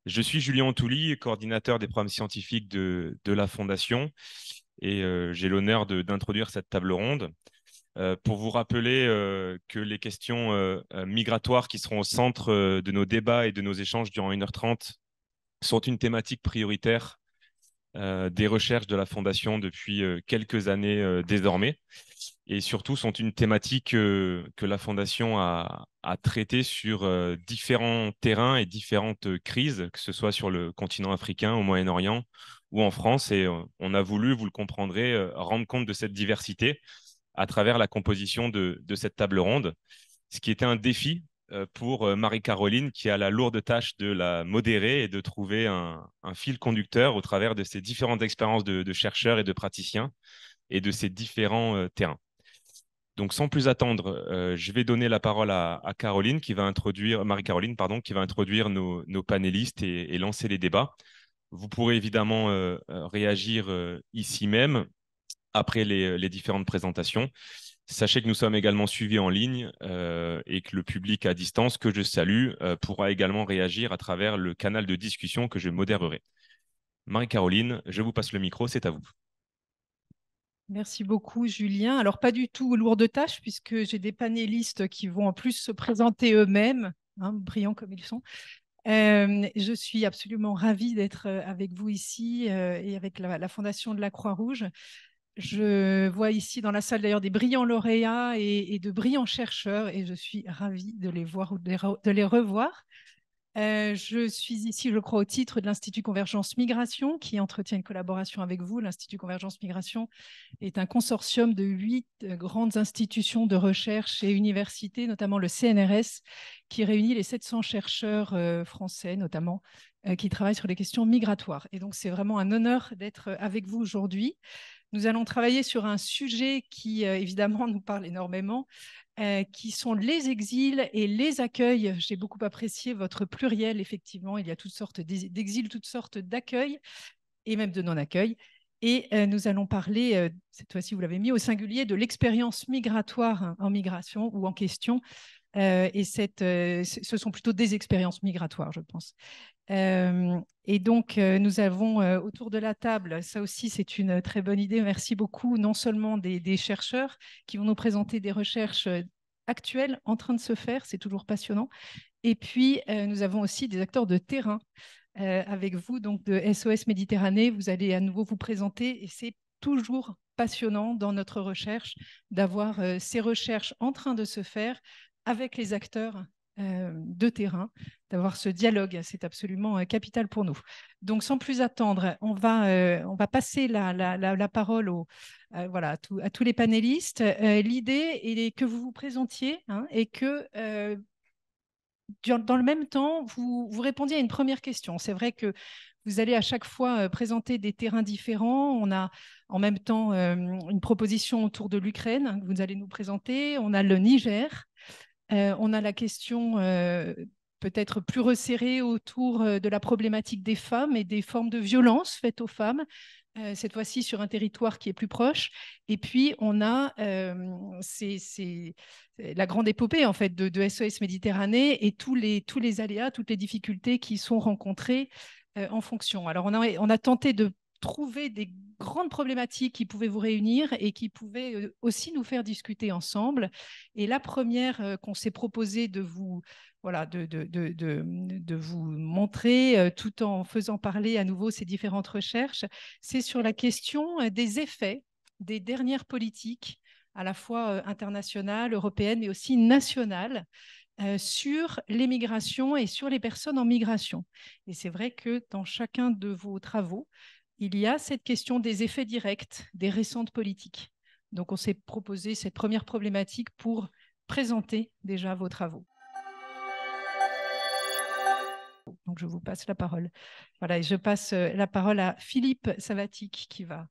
Je suis Julien Antouli, coordinateur des programmes scientifiques de la Fondation, et j'ai l'honneur d'introduire cette table ronde pour vous rappeler que les questions migratoires qui seront au centre de nos débats et de nos échanges durant 1h30 sont une thématique prioritaire des recherches de la Fondation depuis quelques années désormais, et surtout sont une thématique que la Fondation a traitée sur différents terrains et différentes crises, que ce soit sur le continent africain, au Moyen-Orient ou en France. Et on a voulu, vous le comprendrez, rendre compte de cette diversité à travers la composition de cette table ronde, ce qui était un défi pour Marie-Caroline, qui a la lourde tâche de la modérer et de trouver un fil conducteur au travers de ces différentes expériences de chercheurs et de praticiens et de ces différents terrains. Donc, sans plus attendre, je vais donner la parole à Caroline, qui va introduire, Marie-Caroline, pardon, qui va introduire nos panélistes et lancer les débats. Vous pourrez évidemment réagir ici même après les différentes présentations. Sachez que nous sommes également suivis en ligne et que le public à distance, que je salue, pourra également réagir à travers le canal de discussion que je modérerai. Marie-Caroline, je vous passe le micro, c'est à vous. Merci beaucoup, Julien. Alors, pas du tout lourde tâche, puisque j'ai des panélistes qui vont en plus se présenter eux-mêmes, hein, brillants comme ils sont. Je suis absolument ravie d'être avec vous ici et avec la Fondation de la Croix-Rouge. Je vois ici dans la salle d'ailleurs des brillants lauréats et de brillants chercheurs et je suis ravie de les voir ou de les revoir. Je suis ici, je crois, au titre de l'Institut Convergence Migration qui entretient une collaboration avec vous. L'Institut Convergence Migration est un consortium de 8 grandes institutions de recherche et universités, notamment le CNRS, qui réunit les 700 chercheurs français, notamment, qui travaillent sur les questions migratoires. Et donc, c'est vraiment un honneur d'être avec vous aujourd'hui. Nous allons travailler sur un sujet qui, évidemment, nous parle énormément, qui sont les exils et les accueils. J'ai beaucoup apprécié votre pluriel, effectivement. Il y a toutes sortes d'exils, toutes sortes d'accueils et même de non-accueil. Et nous allons parler, cette fois-ci, vous l'avez mis au singulier, de l'expérience migratoire en migration ou en question. Ce sont plutôt des expériences migratoires, je pense. Et donc, nous avons autour de la table, ça aussi c'est une très bonne idée, merci beaucoup, non seulement des chercheurs qui vont nous présenter des recherches actuelles en train de se faire, c'est toujours passionnant, et puis nous avons aussi des acteurs de terrain avec vous, donc de SOS Méditerranée, vous allez à nouveau vous présenter, et c'est toujours passionnant dans notre recherche d'avoir ces recherches en train de se faire avec les acteurs de terrain, d'avoir ce dialogue. C'est absolument capital pour nous. Donc, sans plus attendre, on va passer la parole voilà, à tous les panélistes. L'idée est que vous vous présentiez hein, et que dans le même temps, vous répondiez à une première question. C'est vrai que vous allez à chaque fois présenter des terrains différents. On a en même temps une proposition autour de l'Ukraine hein, que vous allez nous présenter. On a le Niger. On a la question peut-être plus resserrée autour de la problématique des femmes et des formes de violence faites aux femmes, cette fois-ci sur un territoire qui est plus proche. Et puis, on a la grande épopée en fait, de SOS Méditerranée et tous les aléas, toutes les difficultés qui sont rencontrées en fonction. Alors, on a tenté de trouver des grandes problématiques qui pouvaient vous réunir et qui pouvaient aussi nous faire discuter ensemble. Et la première qu'on s'est proposé de vous, voilà, de vous montrer, tout en faisant parler à nouveau ces différentes recherches, c'est sur la question des effets des dernières politiques, à la fois internationales, européennes, mais aussi nationales, sur les migrations et sur les personnes en migration. Et c'est vrai que dans chacun de vos travaux, il y a cette question des effets directs des récentes politiques. Donc, on s'est proposé cette première problématique pour présenter déjà vos travaux. Donc, je vous passe la parole. Voilà, et je passe la parole à Philippe Savatic qui va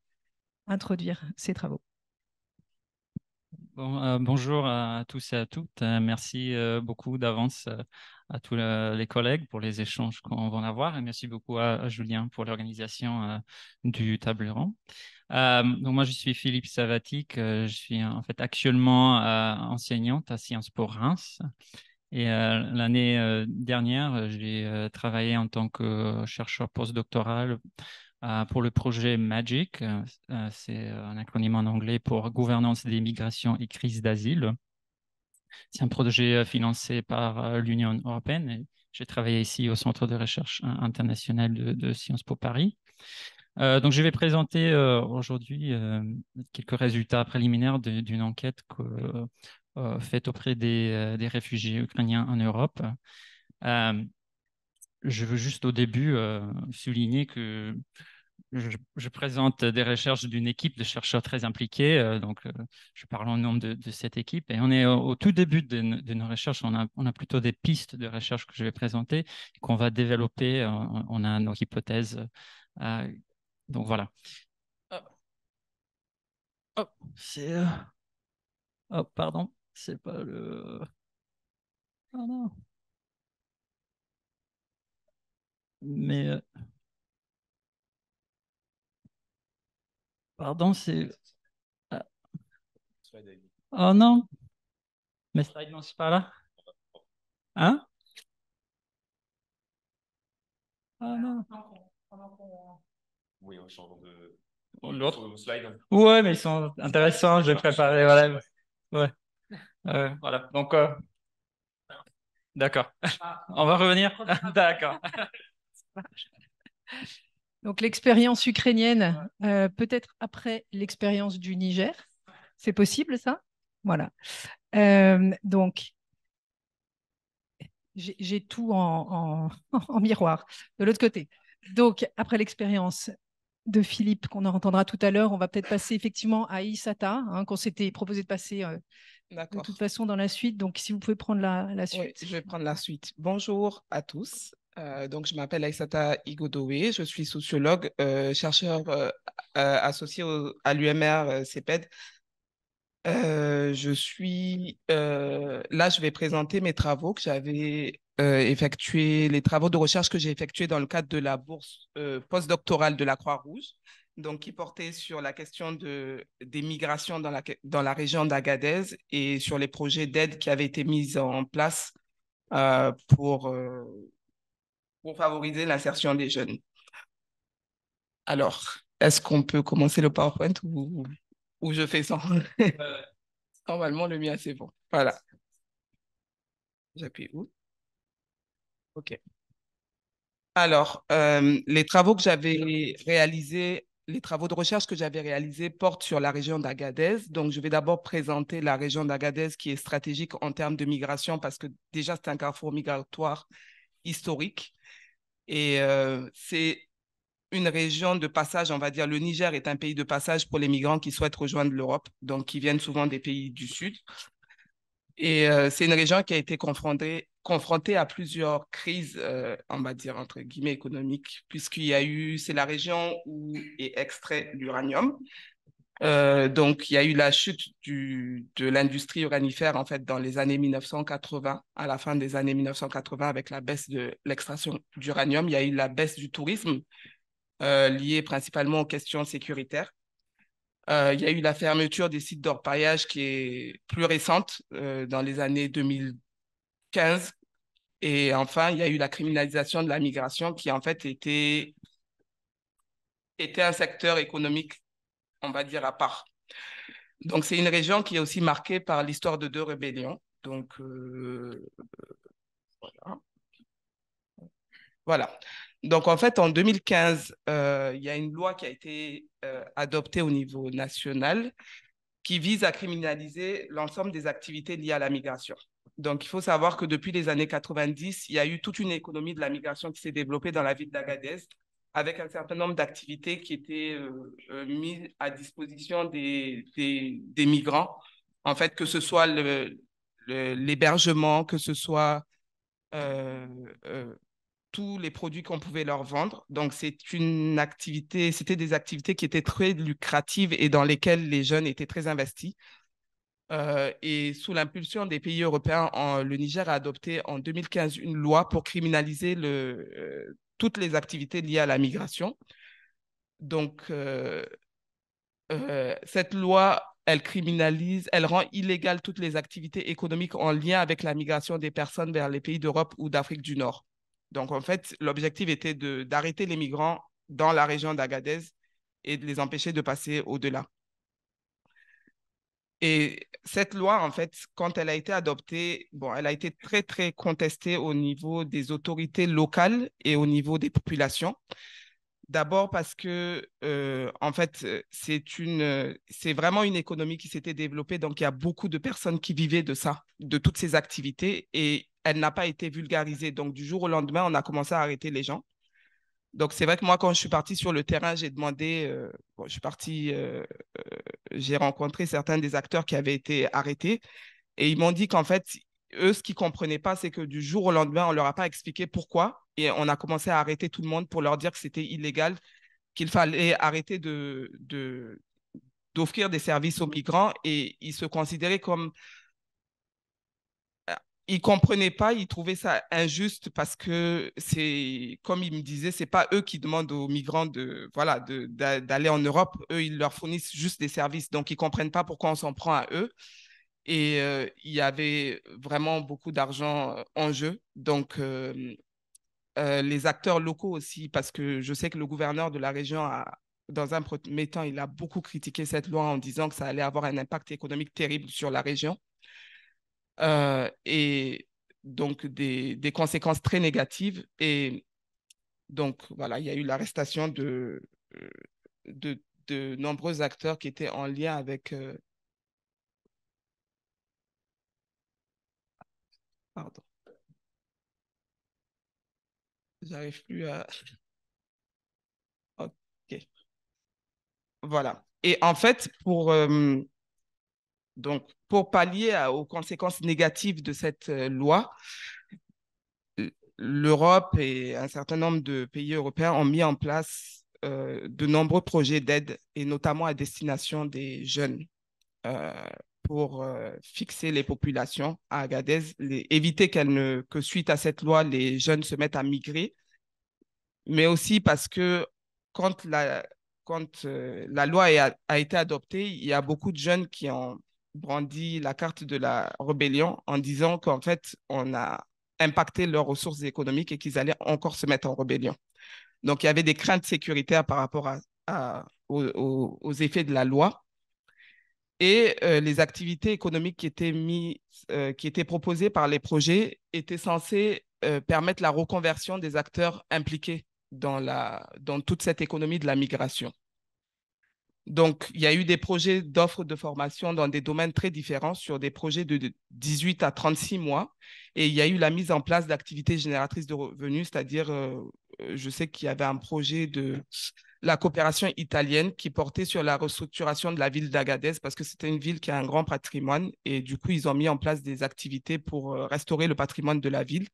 introduire ses travaux. Bonjour à tous et à toutes. Merci beaucoup d'avance à tous les collègues pour les échanges qu'on va en avoir et merci beaucoup à Julien pour l'organisation du table rond. Donc moi, je suis Philippe Savatic. Je suis en fait actuellement enseignante à Sciences Po Reims Et l'année dernière, j'ai travaillé en tant que chercheur postdoctoral pour le projet MAGIC. C'est un acronyme en anglais pour Gouvernance des migrations et crise d'asile. C'est un projet financé par l'Union européenne. Et j'ai travaillé ici au Centre de recherche international de Sciences Po Paris. Donc, je vais présenter aujourd'hui quelques résultats préliminaires d'une enquête faite auprès des réfugiés ukrainiens en Europe. Je veux juste au début souligner que je présente des recherches d'une équipe de chercheurs très impliqués. Donc, je parle en nom de cette équipe. Et on est au tout début de nos recherches. On a plutôt des pistes de recherche que je vais présenter, qu'on va développer. On a nos hypothèses. Donc, voilà. Hop, c'est. Oh, pardon, c'est pas le. Oh non. Mais. Pardon, c'est. Ah. Oh non, mes slides n'ont pas là. Hein? Ah non. Oui, en changeant de L'autre. slide. Ouais, mais ils sont intéressants, je vais préparer. Voilà. Ouais. Voilà. Donc, d'accord. On va revenir. D'accord. Donc l'expérience ukrainienne, peut-être après l'expérience du Niger. C'est possible ça? Voilà. Donc j'ai tout en miroir de l'autre côté. Donc après l'expérience de Philippe qu'on entendra tout à l'heure, on va peut-être passer effectivement à Isata, hein, qu'on s'était proposé de passer de toute façon dans la suite. Donc si vous pouvez prendre la suite. Oui, je vais prendre la suite. Bonjour à tous. Donc, je m'appelle Aïssata Igodowe. Je suis sociologue, chercheur associé à l'UMR CEPED. Là, je vais présenter mes travaux que j'avais effectués, les travaux de recherche que j'ai effectués dans le cadre de la bourse postdoctorale de la Croix-Rouge, donc qui portait sur la question des migrations dans la région d'Agadez et sur les projets d'aide qui avaient été mis en place pour favoriser l'insertion des jeunes. Alors, est-ce qu'on peut commencer le PowerPoint ou je fais sans? Normalement, le mien, c'est bon. Voilà. J'appuie où? OK. Alors, les travaux que j'avais réalisés, les travaux de recherche que j'avais réalisés portent sur la région d'Agadez. Donc, je vais d'abord présenter la région d'Agadez qui est stratégique en termes de migration parce que déjà, c'est un carrefour migratoire historique. Et c'est une région de passage, on va dire. Le Niger est un pays de passage pour les migrants qui souhaitent rejoindre l'Europe, donc qui viennent souvent des pays du Sud. Et c'est une région qui a été confrontée à plusieurs crises, on va dire, entre guillemets, économiques, c'est la région où est extrait l'uranium. Donc, il y a eu la chute de l'industrie uranifère, en fait, dans les années 1980, à la fin des années 1980, avec la baisse de l'extraction d'uranium. Il y a eu la baisse du tourisme, liée principalement aux questions sécuritaires. Il y a eu la fermeture des sites d'orpaillage qui est plus récente, dans les années 2015. Et enfin, il y a eu la criminalisation de la migration qui, en fait, était un secteur économique, on va dire, à part. Donc, c'est une région qui est aussi marquée par l'histoire de deux rébellions. Donc, voilà. Voilà. Donc, en fait, en 2015, il y a une loi qui a été adoptée au niveau national qui vise à criminaliser l'ensemble des activités liées à la migration. Donc, il faut savoir que depuis les années 90, il y a eu toute une économie de la migration qui s'est développée dans la ville d'Agadez avec un certain nombre d'activités qui étaient mises à disposition des migrants. En fait, que ce soit l'hébergement, que ce soit euh, euh, tous les produits qu'on pouvait leur vendre. Donc, c'était des activités qui étaient très lucratives et dans lesquelles les jeunes étaient très investis. Et sous l'impulsion des pays européens, le Niger a adopté en 2015 une loi pour criminaliser toutes les activités liées à la migration. Donc, cette loi elle criminalise, elle rend illégales toutes les activités économiques en lien avec la migration des personnes vers les pays d'Europe ou d'Afrique du Nord. Donc, en fait, l'objectif était d'arrêter les migrants dans la région d'Agadez et de les empêcher de passer au-delà. Et cette loi, en fait, quand elle a été adoptée, bon, elle a été très, très contestée au niveau des autorités locales et au niveau des populations. D'abord parce que, en fait, c'est vraiment une économie qui s'était développée. Donc, il y a beaucoup de personnes qui vivaient de ça, de toutes ces activités, et elle n'a pas été vulgarisée. Donc, du jour au lendemain, on a commencé à arrêter les gens. Donc, c'est vrai que moi, quand je suis partie sur le terrain, j'ai demandé, bon, je suis partie, j'ai rencontré certains des acteurs qui avaient été arrêtés, et ils m'ont dit qu'en fait, eux, ce qu'ils ne comprenaient pas, c'est que du jour au lendemain, on ne leur a pas expliqué pourquoi. Et on a commencé à arrêter tout le monde pour leur dire que c'était illégal, qu'il fallait arrêter d'offrir des services aux migrants. Et ils se considéraient comme... Ils ne comprenaient pas, ils trouvaient ça injuste parce que c'est, comme ils me disaient, ce n'est pas eux qui demandent aux migrants voilà, d'aller en Europe. Eux, ils leur fournissent juste des services. Donc, ils ne comprennent pas pourquoi on s'en prend à eux. Et il y avait vraiment beaucoup d'argent en jeu. Donc, les acteurs locaux aussi, parce que je sais que le gouverneur de la région dans un premier temps, il a beaucoup critiqué cette loi en disant que ça allait avoir un impact économique terrible sur la région. Et donc, des conséquences très négatives. Et donc, voilà, il y a eu l'arrestation de, de nombreux acteurs qui étaient en lien avec... pardon. J'arrive plus à... OK. Voilà. Et en fait, donc, pour pallier aux conséquences négatives de cette loi, l'Europe et un certain nombre de pays européens ont mis en place de nombreux projets d'aide, et notamment à destination des jeunes, euh, pour fixer les populations à Agadez, éviter que suite à cette loi, les jeunes se mettent à migrer, mais aussi parce que quand la loi a été adoptée, il y a beaucoup de jeunes qui ont brandi la carte de la rébellion en disant qu'en fait, on a impacté leurs ressources économiques et qu'ils allaient encore se mettre en rébellion. Donc, il y avait des craintes sécuritaires par rapport aux effets de la loi. Et les activités économiques qui étaient proposées par les projets étaient censées permettre la reconversion des acteurs impliqués dans toute cette économie de la migration. Donc, il y a eu des projets d'offres de formation dans des domaines très différents, sur des projets de 18 à 36 mois. Et il y a eu la mise en place d'activités génératrices de revenus, c'est-à-dire, je sais qu'il y avait un projet de la coopération italienne qui portait sur la restructuration de la ville d'Agadez, parce que c'était une ville qui a un grand patrimoine. Et du coup, ils ont mis en place des activités pour restaurer le patrimoine de la ville.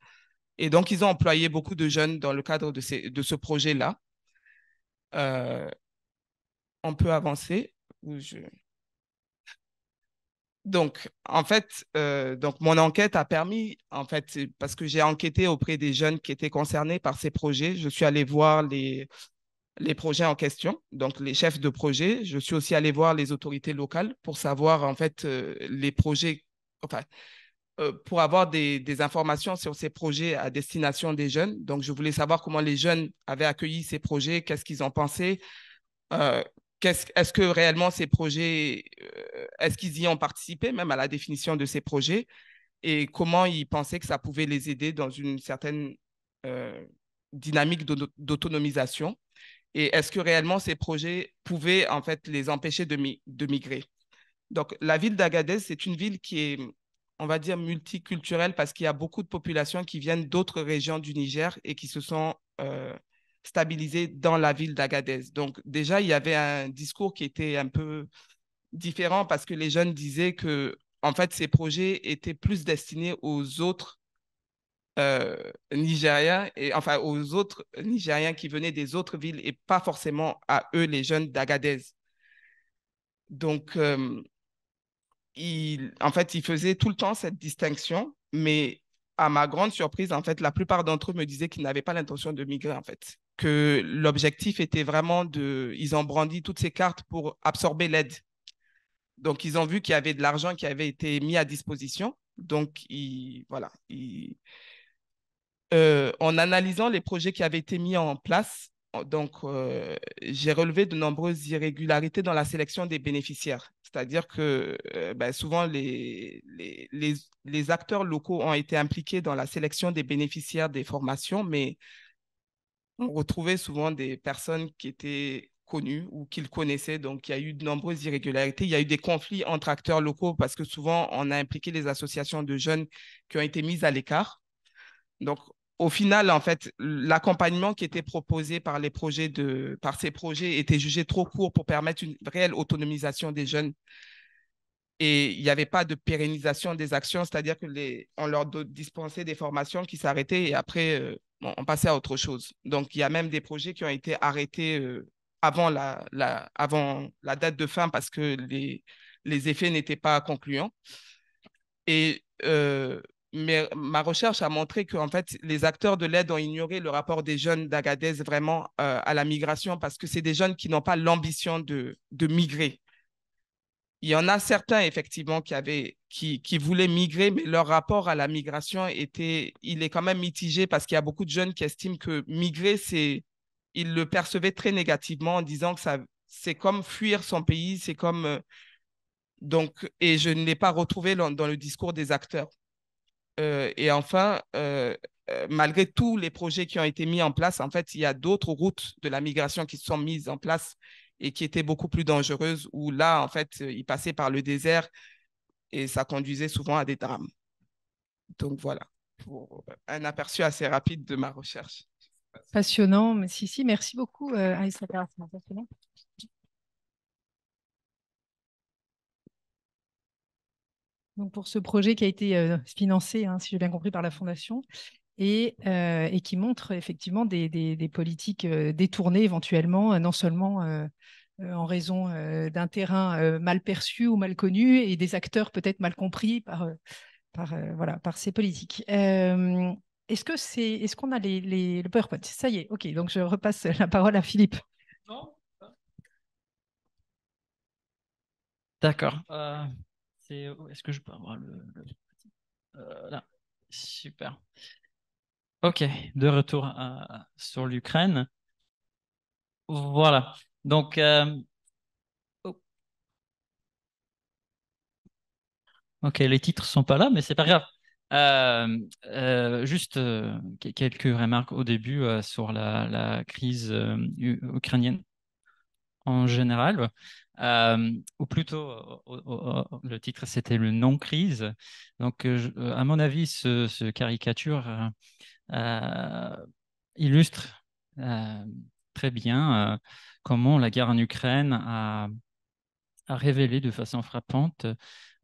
Et donc, ils ont employé beaucoup de jeunes dans le cadre de ce projet-là. Euh, on peut avancer. Donc, en fait, donc mon enquête a permis, en fait, parce que j'ai enquêté auprès des jeunes qui étaient concernés par ces projets, je suis allé voir les projets en question, donc les chefs de projet. Je suis aussi allé voir les autorités locales pour savoir, en fait, les projets, enfin, pour avoir des informations sur ces projets à destination des jeunes. Donc, je voulais savoir comment les jeunes avaient accueilli ces projets, qu'est-ce qu'ils en pensaient, euh, est-ce que réellement ces projets, est-ce qu'ils y ont participé même à la définition de ces projets, et comment ils pensaient que ça pouvait les aider dans une certaine euh, dynamique d'autonomisation, et est-ce que réellement ces projets pouvaient en fait les empêcher de migrer. Donc, la ville d'Agadez, c'est une ville qui est, on va dire, multiculturelle, parce qu'il y a beaucoup de populations qui viennent d'autres régions du Niger et qui se sont stabilisées dans la ville d'Agadez. Donc, déjà, il y avait un discours qui était un peu différent, parce que les jeunes disaient que, en fait, ces projets étaient plus destinés aux autres Nigériens, et enfin aux autres Nigériens qui venaient des autres villes, et pas forcément à eux, les jeunes d'Agadez. Donc, en fait, il faisait tout le temps cette distinction, mais à ma grande surprise, en fait, la plupart d'entre eux me disaient qu'ils n'avaient pas l'intention de migrer, en fait. Que l'objectif était vraiment ils ont brandi toutes ces cartes pour absorber l'aide. Donc, ils ont vu qu'il y avait de l'argent qui avait été mis à disposition. Donc, voilà, en analysant les projets qui avaient été mis en place, donc, j'ai relevé de nombreuses irrégularités dans la sélection des bénéficiaires. C'est-à-dire que ben, souvent, les acteurs locaux ont été impliqués dans la sélection des bénéficiaires des formations, mais on retrouvait souvent des personnes qui étaient connues ou qu'ils connaissaient. Donc, il y a eu de nombreuses irrégularités. Il y a eu des conflits entre acteurs locaux parce que souvent, on a impliqué les associations de jeunes qui ont été mises à l'écart. Donc, au final, en fait, l'accompagnement qui était proposé par par ces projets était jugé trop court pour permettre une réelle autonomisation des jeunes. Et il n'y avait pas de pérennisation des actions, c'est-à-dire que on leur dispensait des formations qui s'arrêtaient et après, on passait à autre chose. Donc, il y a même des projets qui ont été arrêtés avant avant la date de fin parce que les effets n'étaient pas concluants. Et mais ma recherche a montré que en fait, les acteurs de l'aide ont ignoré le rapport des jeunes d'Agadez vraiment à la migration parce que c'est des jeunes qui n'ont pas l'ambition de migrer. Il y en a certains, effectivement, qui voulaient migrer, mais leur rapport à la migration il est quand même mitigé parce qu'il y a beaucoup de jeunes qui estiment que migrer, ils le percevaient très négativement en disant que c'est comme fuir son pays, c'est comme, donc, et je ne l'ai pas retrouvé dans le discours des acteurs. Et enfin, malgré tous les projets qui ont été mis en place, en fait, il y a d'autres routes de la migration qui se sont mises en place et qui étaient beaucoup plus dangereuses, où là, en fait, ils passaient par le désert et ça conduisait souvent à des drames. Donc voilà, pour un aperçu assez rapide de ma recherche. Passionnant, mais si, merci beaucoup, Aïssata, c'est passionnant. Donc pour ce projet qui a été financé, hein, si j'ai bien compris, par la Fondation, et qui montre effectivement des politiques détournées éventuellement, non seulement en raison d'un terrain mal perçu ou mal connu et des acteurs peut-être mal compris voilà, par ces politiques. Est-ce qu'on a le PowerPoint? Ça y est, ok, donc je repasse la parole à Philippe. Non. D'accord. Est-ce que je peux avoir là? Super. Ok, de retour sur l'Ukraine. Voilà. Donc, oh. Ok, les titres sont pas là, mais c'est pas grave. Juste quelques remarques au début sur la crise ukrainienne en général, ou plutôt le titre c'était le non-crise. Donc, à mon avis, ce caricature illustre très bien comment la guerre en Ukraine a révélé de façon frappante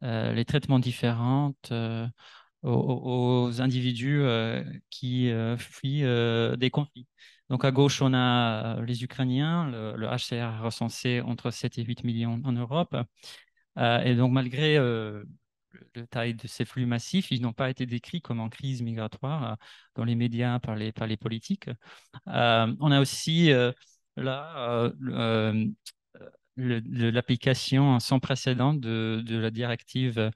les traitements différents aux individus qui fuient des conflits. Donc à gauche, on a les Ukrainiens, le HCR a recensé entre 7 et 8 millions en Europe. Et donc malgré le taille de ces flux massifs, ils n'ont pas été décrits comme en crise migratoire dans les médias par les politiques. On a aussi là l'application sans précédent de la directive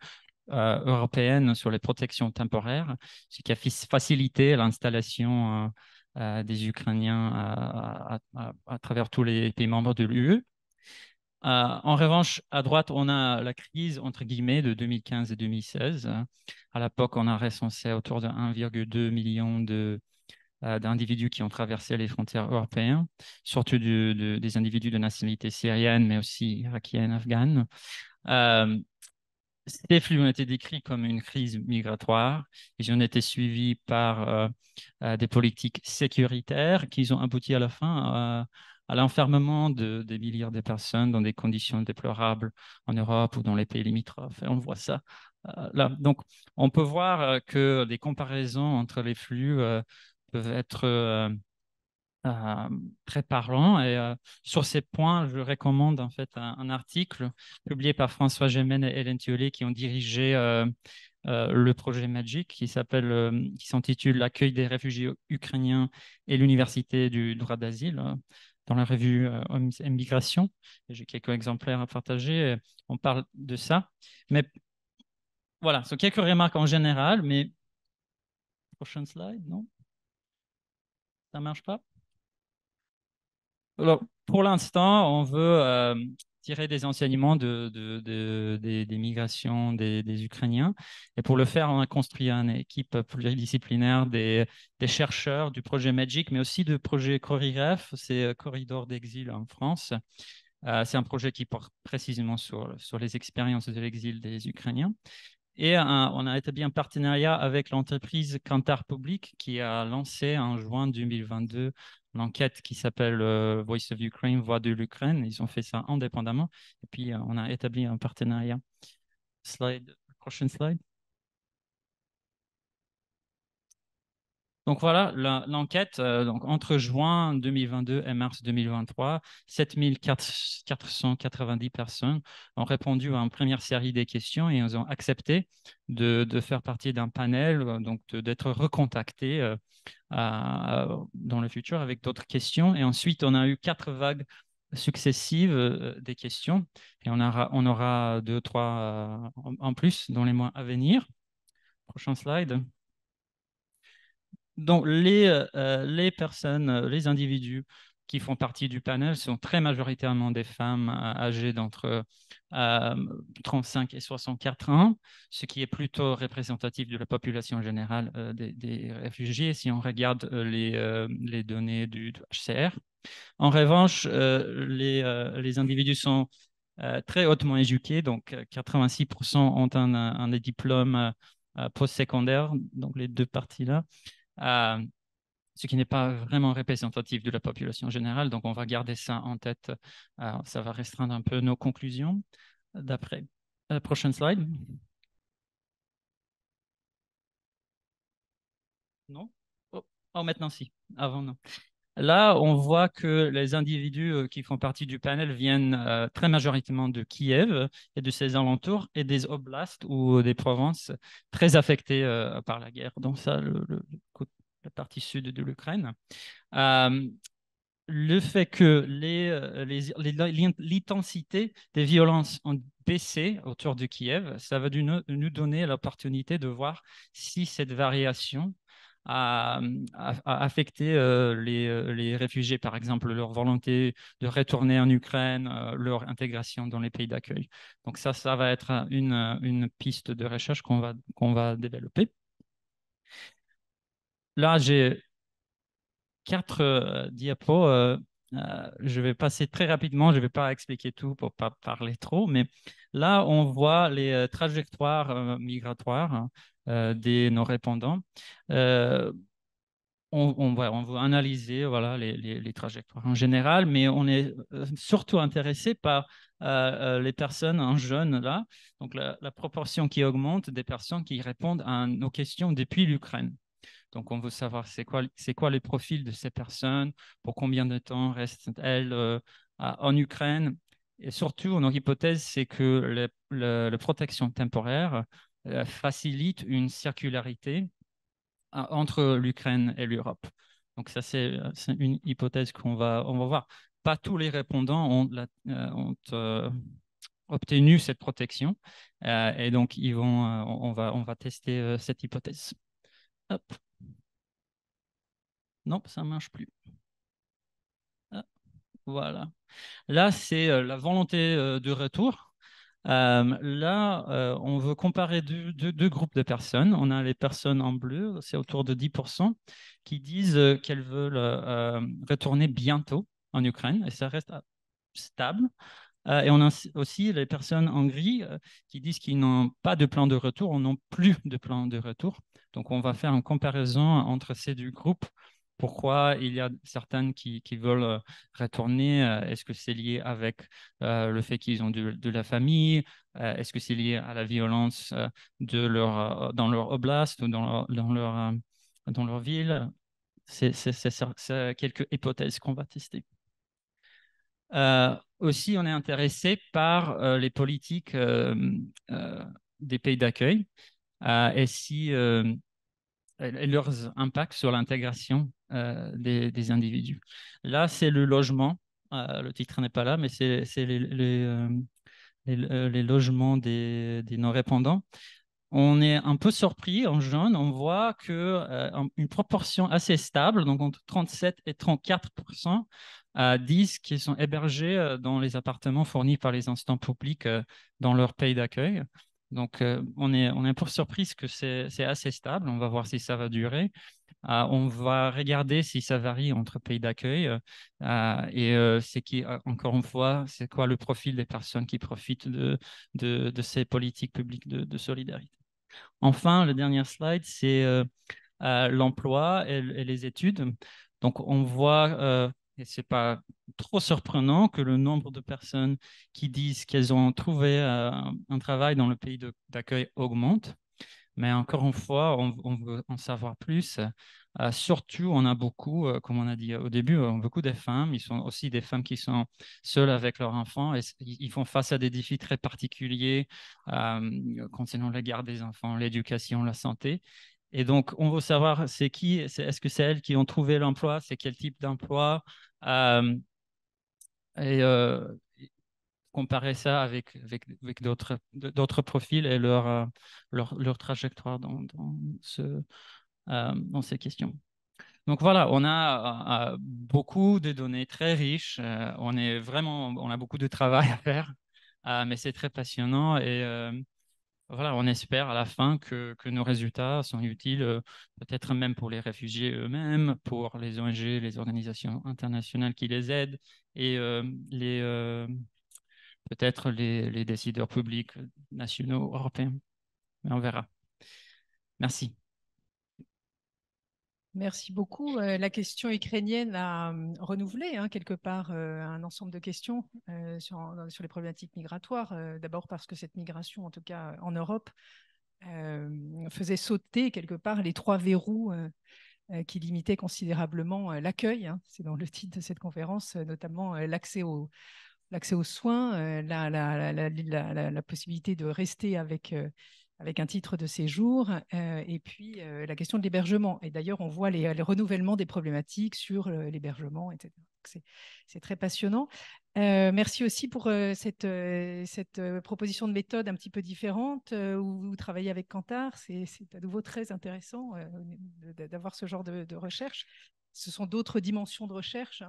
européenne sur les protections temporaires, ce qui a facilité l'installation des Ukrainiens à travers tous les pays membres de l'UE. En revanche, à droite, on a la crise, entre guillemets, de 2015 et 2016. À l'époque, on a recensé autour de 1,2 million d'individus qui ont traversé les frontières européennes, surtout des individus de nationalité syrienne, mais aussi irakienne, afghane. Ces flux ont été décrits comme une crise migratoire. Ils ont été suivis par des politiques sécuritaires qui ont abouti à la fin à l'enfermement des milliards de personnes dans des conditions déplorables en Europe ou dans les pays limitrophes. Et on voit ça là. Donc, on peut voir que des comparaisons entre les flux peuvent être très parlant. Et sur ces points, je recommande en fait un article publié par François Gémen et Hélène Thiollet qui ont dirigé le projet MAGIC qui s'intitule L'accueil des réfugiés ukrainiens et l'université du droit d'asile. dans la revue Immigration. J'ai quelques exemplaires à partager. On parle de ça. Mais voilà, ce sont quelques remarques en général, mais prochaine slide, non? Ça ne marche pas? Alors, pour l'instant, on veut tirer des enseignements des migrations des Ukrainiens. Et pour le faire, on a construit une équipe pluridisciplinaire des chercheurs du projet Magic, mais aussi du projet Chorégraphe, c'est Corridor d'exil en France. C'est un projet qui porte précisément sur les expériences de l'exil des Ukrainiens. Et on a établi un partenariat avec l'entreprise Kantar Public qui a lancé en juin 2022 l'enquête qui s'appelle Voice of Ukraine, Voix de l'Ukraine. Ils ont fait ça indépendamment. Et puis, on a établi un partenariat. Prochaine slide. Donc voilà, l'enquête, donc entre juin 2022 et mars 2023, 7490 personnes ont répondu à une première série des questions et ils ont accepté de faire partie d'un panel, donc d'être recontactés dans le futur avec d'autres questions. Et ensuite, on a eu 4 vagues successives des questions et on aura 2, 3 en plus dans les mois à venir. Prochain slide. Donc, les personnes, les individus qui font partie du panel sont très majoritairement des femmes âgées d'entre 35 et 64 ans, ce qui est plutôt représentatif de la population générale des réfugiés si on regarde les données du HCR. En revanche, les individus sont très hautement éduqués, donc 86% ont un diplôme post-secondaire, donc les deux parties-là. Ce qui n'est pas vraiment représentatif de la population générale. Donc, on va garder ça en tête. Ça va restreindre un peu nos conclusions d'après. Prochaine slide. Non? Oh, maintenant, si. Avant, non. Là, on voit que les individus qui font partie du panel viennent très majoritairement de Kiev et de ses alentours et des oblasts ou des provinces très affectées par la guerre. Donc ça, la partie sud de l'Ukraine. Le fait que l'intensité des violences ont baissé autour de Kiev, ça va nous donner l'opportunité de voir si cette variation a affecté les réfugiés, par exemple, leur volonté de retourner en Ukraine, leur intégration dans les pays d'accueil. Donc ça va être une piste de recherche qu'on va développer. Là, j'ai 4 diapos. Je vais passer très rapidement, je ne vais pas expliquer tout pour ne pas parler trop, mais là, on voit les trajectoires migratoires de nos répondants. On va analyser voilà, les trajectoires en général, mais on est surtout intéressé par les personnes en jaune là, donc la proportion qui augmente des personnes qui répondent à nos questions depuis l'Ukraine. Donc, on veut savoir c'est quoi les profils de ces personnes, pour combien de temps restent-elles en Ukraine. Et surtout, notre hypothèse, c'est que la protection temporaire facilite une circularité entre l'Ukraine et l'Europe. Donc, ça, c'est une hypothèse qu'on va voir. Pas tous les répondants ont obtenu cette protection. Et donc, on va tester cette hypothèse. Hop. Non, ça ne marche plus. Ah, voilà. Là, c'est la volonté de retour. Là, on veut comparer deux groupes de personnes. On a les personnes en bleu, c'est autour de 10%, qui disent qu'elles veulent retourner bientôt en Ukraine, et ça reste stable. Et on a aussi les personnes en gris qui disent qu'ils n'ont pas de plan de retour, ou n'ont plus de plan de retour. Donc, on va faire une comparaison entre ces deux groupes. Pourquoi il y a certaines qui veulent retourner? Est-ce que c'est lié avec le fait qu'ils ont de la famille? Est-ce que c'est lié à la violence dans leur oblast ou dans leur ville? C'est quelques hypothèses qu'on va tester. Aussi, on est intéressé par les politiques des pays d'accueil et leurs impacts sur l'intégration des individus. Là, c'est le logement. Le titre n'est pas là, mais c'est les logements des non-répondants. On est un peu surpris en jaune, on voit une proportion assez stable, donc entre 37 et 34%, disent qu'ils sont hébergés dans les appartements fournis par les instances publiques dans leur pays d'accueil. Donc, on est un peu surpris que c'est assez stable. On va voir si ça va durer. On va regarder si ça varie entre pays d'accueil c'est qui, encore une fois, c'est quoi le profil des personnes qui profitent de ces politiques publiques de solidarité. Enfin, le dernier slide, c'est l'emploi et les études. Donc, on voit, et ce n'est pas trop surprenant, que le nombre de personnes qui disent qu'elles ont trouvé un travail dans le pays d'accueil augmente. Mais encore une fois, on veut en savoir plus. Surtout, on a beaucoup, comme on a dit au début, beaucoup de femmes. Ils sont aussi des femmes qui sont seules avec leurs enfants et ils font face à des défis très particuliers concernant la garde des enfants, l'éducation, la santé. Et donc, on veut savoir c'est qui, est-ce que c'est elles qui ont trouvé l'emploi, c'est quel type d'emploi et comparer ça avec d'autres profils et leur trajectoire dans ces questions. Donc voilà, on a beaucoup de données très riches. On a beaucoup de travail à faire, mais c'est très passionnant et voilà, on espère à la fin que nos résultats sont utiles, peut-être même pour les réfugiés eux-mêmes, pour les ONG, les organisations internationales qui les aident et peut-être les décideurs publics nationaux, européens. Mais on verra. Merci. Merci beaucoup. La question ukrainienne a renouvelé quelque part un ensemble de questions sur les problématiques migratoires. D'abord parce que cette migration, en tout cas en Europe, faisait sauter quelque part les 3 verrous qui limitaient considérablement l'accueil. C'est dans le titre de cette conférence, notamment l'accès aux soins, la possibilité de rester avec un titre de séjour, et puis la question de l'hébergement. Et d'ailleurs, on voit les renouvellements des problématiques sur l'hébergement, etc. C'est très passionnant. Merci aussi pour cette proposition de méthode un petit peu différente où vous travaillez avec Kantar. C'est à nouveau très intéressant d'avoir ce genre de recherche. Ce sont d'autres dimensions de recherche.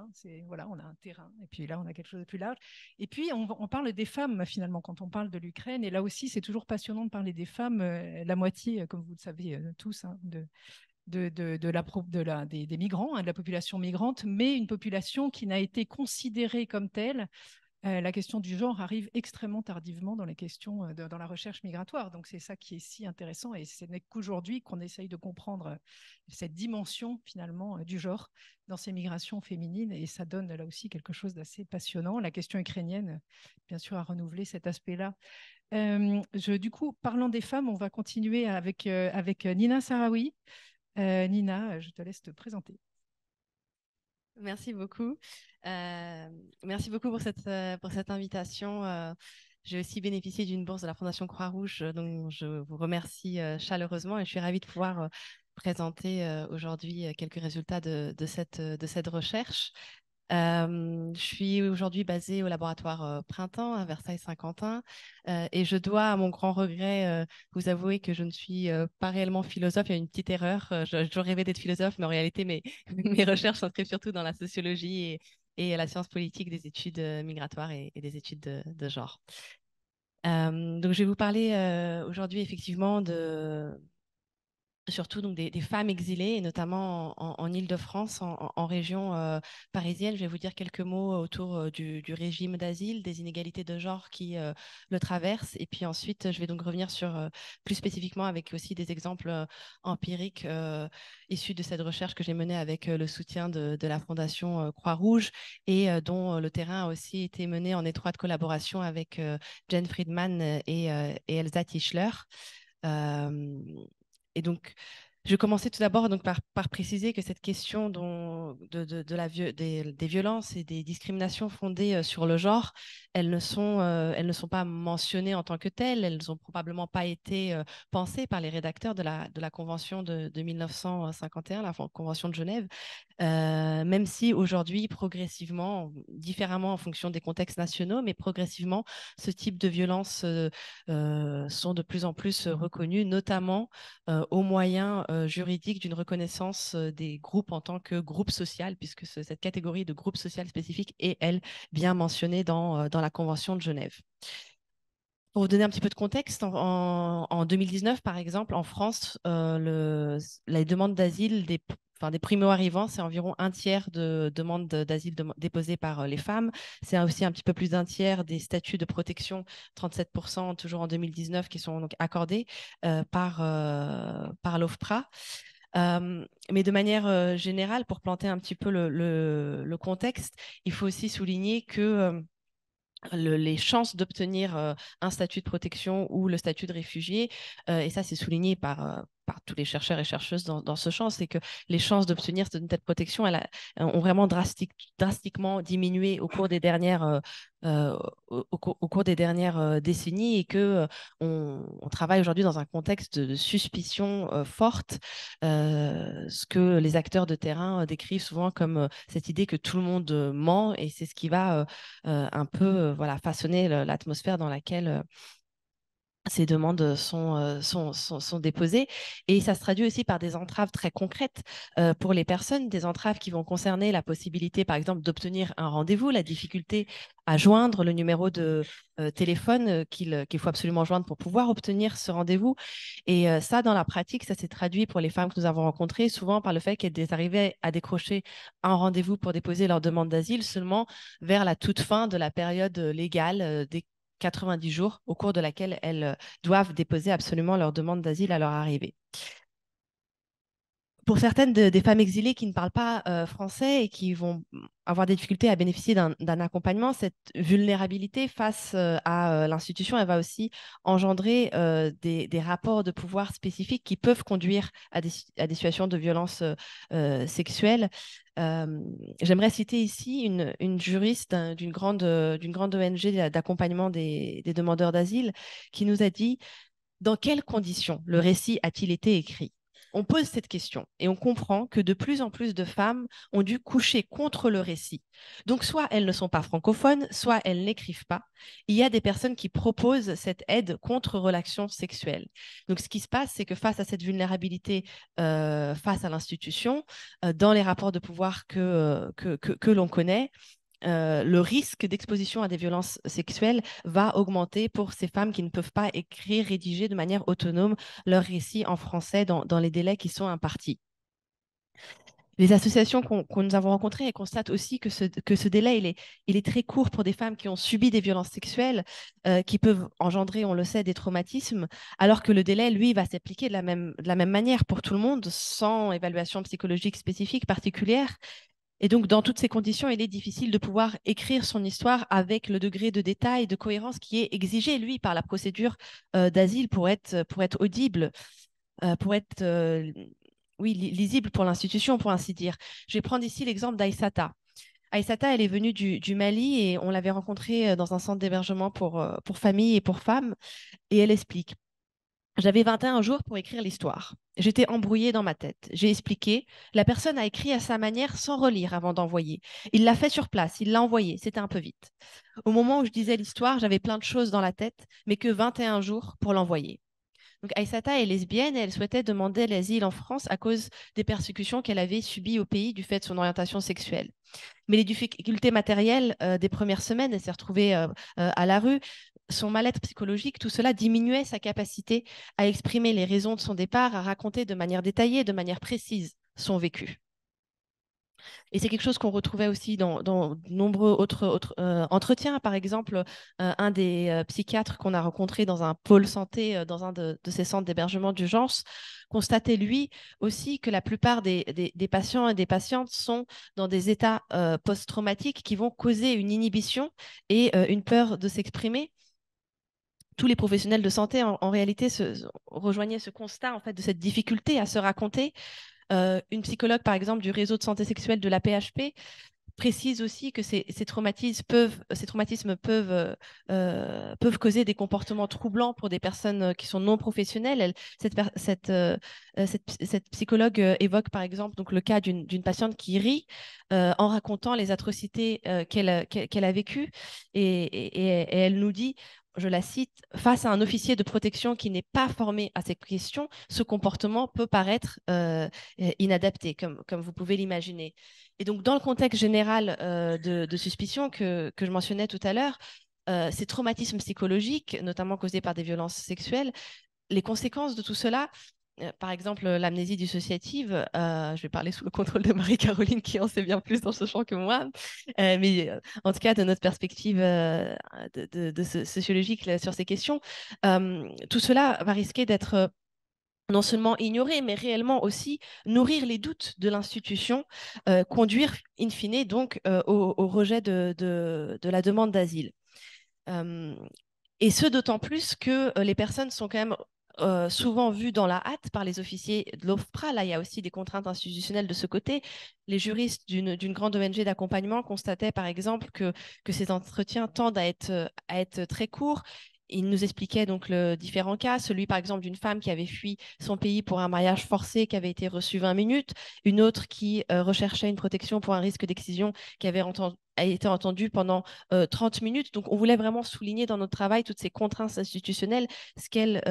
Voilà, on a un terrain et puis là, on a quelque chose de plus large. Et puis, on parle des femmes finalement quand on parle de l'Ukraine. Et là aussi, c'est toujours passionnant de parler des femmes. La moitié, comme vous le savez tous, des migrants, de la population migrante, mais une population qui n'a été considérée comme telle. La question du genre arrive extrêmement tardivement dans les questions, dans la recherche migratoire. Donc, c'est ça qui est si intéressant. Et ce n'est qu'aujourd'hui qu'on essaye de comprendre cette dimension, finalement, du genre dans ces migrations féminines. Et ça donne là aussi quelque chose d'assez passionnant. La question ukrainienne, bien sûr, a renouvelé cet aspect-là. Du coup, parlant des femmes, on va continuer avec Nina Sarawi. Nina, je te laisse te présenter. Merci beaucoup. Merci beaucoup pour cette invitation. J'ai aussi bénéficié d'une bourse de la Fondation Croix-Rouge, donc je vous remercie chaleureusement et je suis ravie de pouvoir présenter aujourd'hui quelques résultats de cette recherche. Je suis aujourd'hui basée au laboratoire Printemps à Versailles-Saint-Quentin et je dois, à mon grand regret, vous avouer que je ne suis pas réellement philosophe. Il y a une petite erreur. J'ai toujours rêvé d'être philosophe, mais en réalité, mes recherches s'inscrivent surtout dans la sociologie et la science politique des études migratoires et des études de genre. Donc, je vais vous parler aujourd'hui effectivement surtout donc des femmes exilées, et notamment en Île-de-France, en région parisienne. Je vais vous dire quelques mots autour du régime d'asile, des inégalités de genre qui le traversent. Et puis ensuite, je vais donc revenir sur plus spécifiquement avec aussi des exemples empiriques issus de cette recherche que j'ai menée avec le soutien de la Fondation Croix-Rouge et dont le terrain a aussi été mené en étroite collaboration avec Jen Friedman et Elsa Tischler. Et donc, je commençais tout d'abord par préciser que cette question des violences et des discriminations fondées sur le genre, elles ne sont pas mentionnées en tant que telles, elles n'ont probablement pas été pensées par les rédacteurs de la Convention de 1951, la Convention de Genève, même si aujourd'hui, progressivement, différemment en fonction des contextes nationaux, mais progressivement, ce type de violences sont de plus en plus reconnues, notamment au moyen juridique d'une reconnaissance des groupes en tant que groupe social, puisque cette catégorie de groupe social spécifique est, elle, bien mentionnée dans la Convention de Genève. Pour vous donner un petit peu de contexte, en 2019, par exemple, en France, les demandes d'asile des primo-arrivants, c'est environ un tiers de demandes d'asile déposées par les femmes. C'est aussi un petit peu plus d'un tiers des statuts de protection, 37% toujours en 2019, qui sont donc accordés par l'OFPRA. Mais de manière générale, pour planter un petit peu le contexte, il faut aussi souligner que les chances d'obtenir un statut de protection ou le statut de réfugié, et ça c'est souligné par tous les chercheurs et chercheuses dans ce champ, c'est que les chances d'obtenir cette telle protection ont vraiment drastiquement diminué au cours des dernières, décennies, et que on travaille aujourd'hui dans un contexte de suspicion forte, ce que les acteurs de terrain décrivent souvent comme cette idée que tout le monde ment, et c'est ce qui va un peu façonner l'atmosphère dans laquelle ces demandes sont déposées. Et ça se traduit aussi par des entraves très concrètes pour les personnes, des entraves qui vont concerner la possibilité, par exemple, d'obtenir un rendez-vous, la difficulté à joindre le numéro de téléphone qu'il faut absolument joindre pour pouvoir obtenir ce rendez-vous. Et ça, dans la pratique, ça s'est traduit pour les femmes que nous avons rencontrées, souvent par le fait qu'elles arrivaient à décrocher un rendez-vous pour déposer leur demande d'asile seulement vers la toute fin de la période légale des 90 jours au cours de laquelle elles doivent déposer absolument leur demande d'asile à leur arrivée. Pour certaines des femmes exilées qui ne parlent pas français et qui vont avoir des difficultés à bénéficier d'un accompagnement, cette vulnérabilité face à l'institution, elle va aussi engendrer des rapports de pouvoir spécifiques qui peuvent conduire à des situations de violence sexuelle. J'aimerais citer ici une juriste d'une grande ONG d'accompagnement des demandeurs d'asile qui nous a dit: dans quelles conditions le récit a-t-il été écrit? On pose cette question et on comprend que de plus en plus de femmes ont dû coucher contre le récit. Donc, soit elles ne sont pas francophones, soit elles n'écrivent pas. Il y a des personnes qui proposent cette aide contre relations sexuelles. Donc, ce qui se passe, c'est que face à cette vulnérabilité, face à l'institution, dans les rapports de pouvoir que l'on connaît, le risque d'exposition à des violences sexuelles va augmenter pour ces femmes qui ne peuvent pas écrire, rédiger de manière autonome leur récit en français dans les délais qui sont impartis. Les associations que nous avons rencontrées, elles constatent aussi que ce délai, il est très court pour des femmes qui ont subi des violences sexuelles, qui peuvent engendrer, on le sait, des traumatismes, alors que le délai, lui, va s'appliquer de la même manière pour tout le monde, sans évaluation psychologique spécifique particulière. Et donc, dans toutes ces conditions, il est difficile de pouvoir écrire son histoire avec le degré de détail, de cohérence qui est exigé, lui, par la procédure d'asile pour être audible, pour être lisible pour l'institution, pour ainsi dire. Je vais prendre ici l'exemple d'Aïssata. Aïssata, elle est venue du Mali et on l'avait rencontrée dans un centre d'hébergement pour familles et pour femmes. Et elle explique: j'avais 21 jours pour écrire l'histoire. J'étais embrouillée dans ma tête. J'ai expliqué. La personne a écrit à sa manière sans relire avant d'envoyer. Il l'a fait sur place. Il l'a envoyé. C'était un peu vite. Au moment où je disais l'histoire, j'avais plein de choses dans la tête, mais que 21 jours pour l'envoyer. Donc Aïssata est lesbienne et elle souhaitait demander l'asile en France à cause des persécutions qu'elle avait subies au pays du fait de son orientation sexuelle. Mais les difficultés matérielles des premières semaines, elle s'est retrouvée à la rue, son mal-être psychologique, tout cela diminuait sa capacité à exprimer les raisons de son départ, à raconter de manière détaillée, de manière précise son vécu. Et c'est quelque chose qu'on retrouvait aussi dans de nombreux autres entretiens. Par exemple, un des psychiatres qu'on a rencontré dans un pôle santé, dans un de ces centres d'hébergement d'urgence, constatait lui aussi que la plupart des patients et des patientes sont dans des états post-traumatiques qui vont causer une inhibition et une peur de s'exprimer. Tous les professionnels de santé, en réalité, rejoignaient ce constat en fait, de cette difficulté à se raconter, Une psychologue, par exemple, du réseau de santé sexuelle de la PHP précise aussi que ces traumatismes peuvent causer des comportements troublants pour des personnes qui sont non professionnelles. Cette psychologue évoque par exemple donc, le cas d'une patiente qui rit en racontant les atrocités qu'elle a vécues et elle nous dit, je la cite, face à un officier de protection qui n'est pas formé à ces questions, ce comportement peut paraître inadapté, comme vous pouvez l'imaginer. Et donc, dans le contexte général de suspicion que je mentionnais tout à l'heure, ces traumatismes psychologiques, notamment causés par des violences sexuelles, les conséquences de tout cela, par exemple l'amnésie dissociative, je vais parler sous le contrôle de Marie-Caroline qui en sait bien plus dans ce champ que moi, mais en tout cas de notre perspective sociologique sur ces questions, tout cela va risquer d'être non seulement ignorer, mais réellement aussi nourrir les doutes de l'institution, conduire in fine donc au rejet de la demande d'asile. Et ce, d'autant plus que les personnes sont quand même souvent vues dans la hâte par les officiers de l'OFPRA. Là, il y a aussi des contraintes institutionnelles de ce côté. Les juristes d'une grande ONG d'accompagnement constataient, par exemple, que ces entretiens tendent à être très courts. Il nous expliquait donc le différents cas, celui par exemple d'une femme qui avait fui son pays pour un mariage forcé qui avait été reçu 20 minutes, une autre qui recherchait une protection pour un risque d'excision qui avait été entendue pendant 30 minutes. Donc on voulait vraiment souligner dans notre travail toutes ces contraintes institutionnelles, ce qu'elles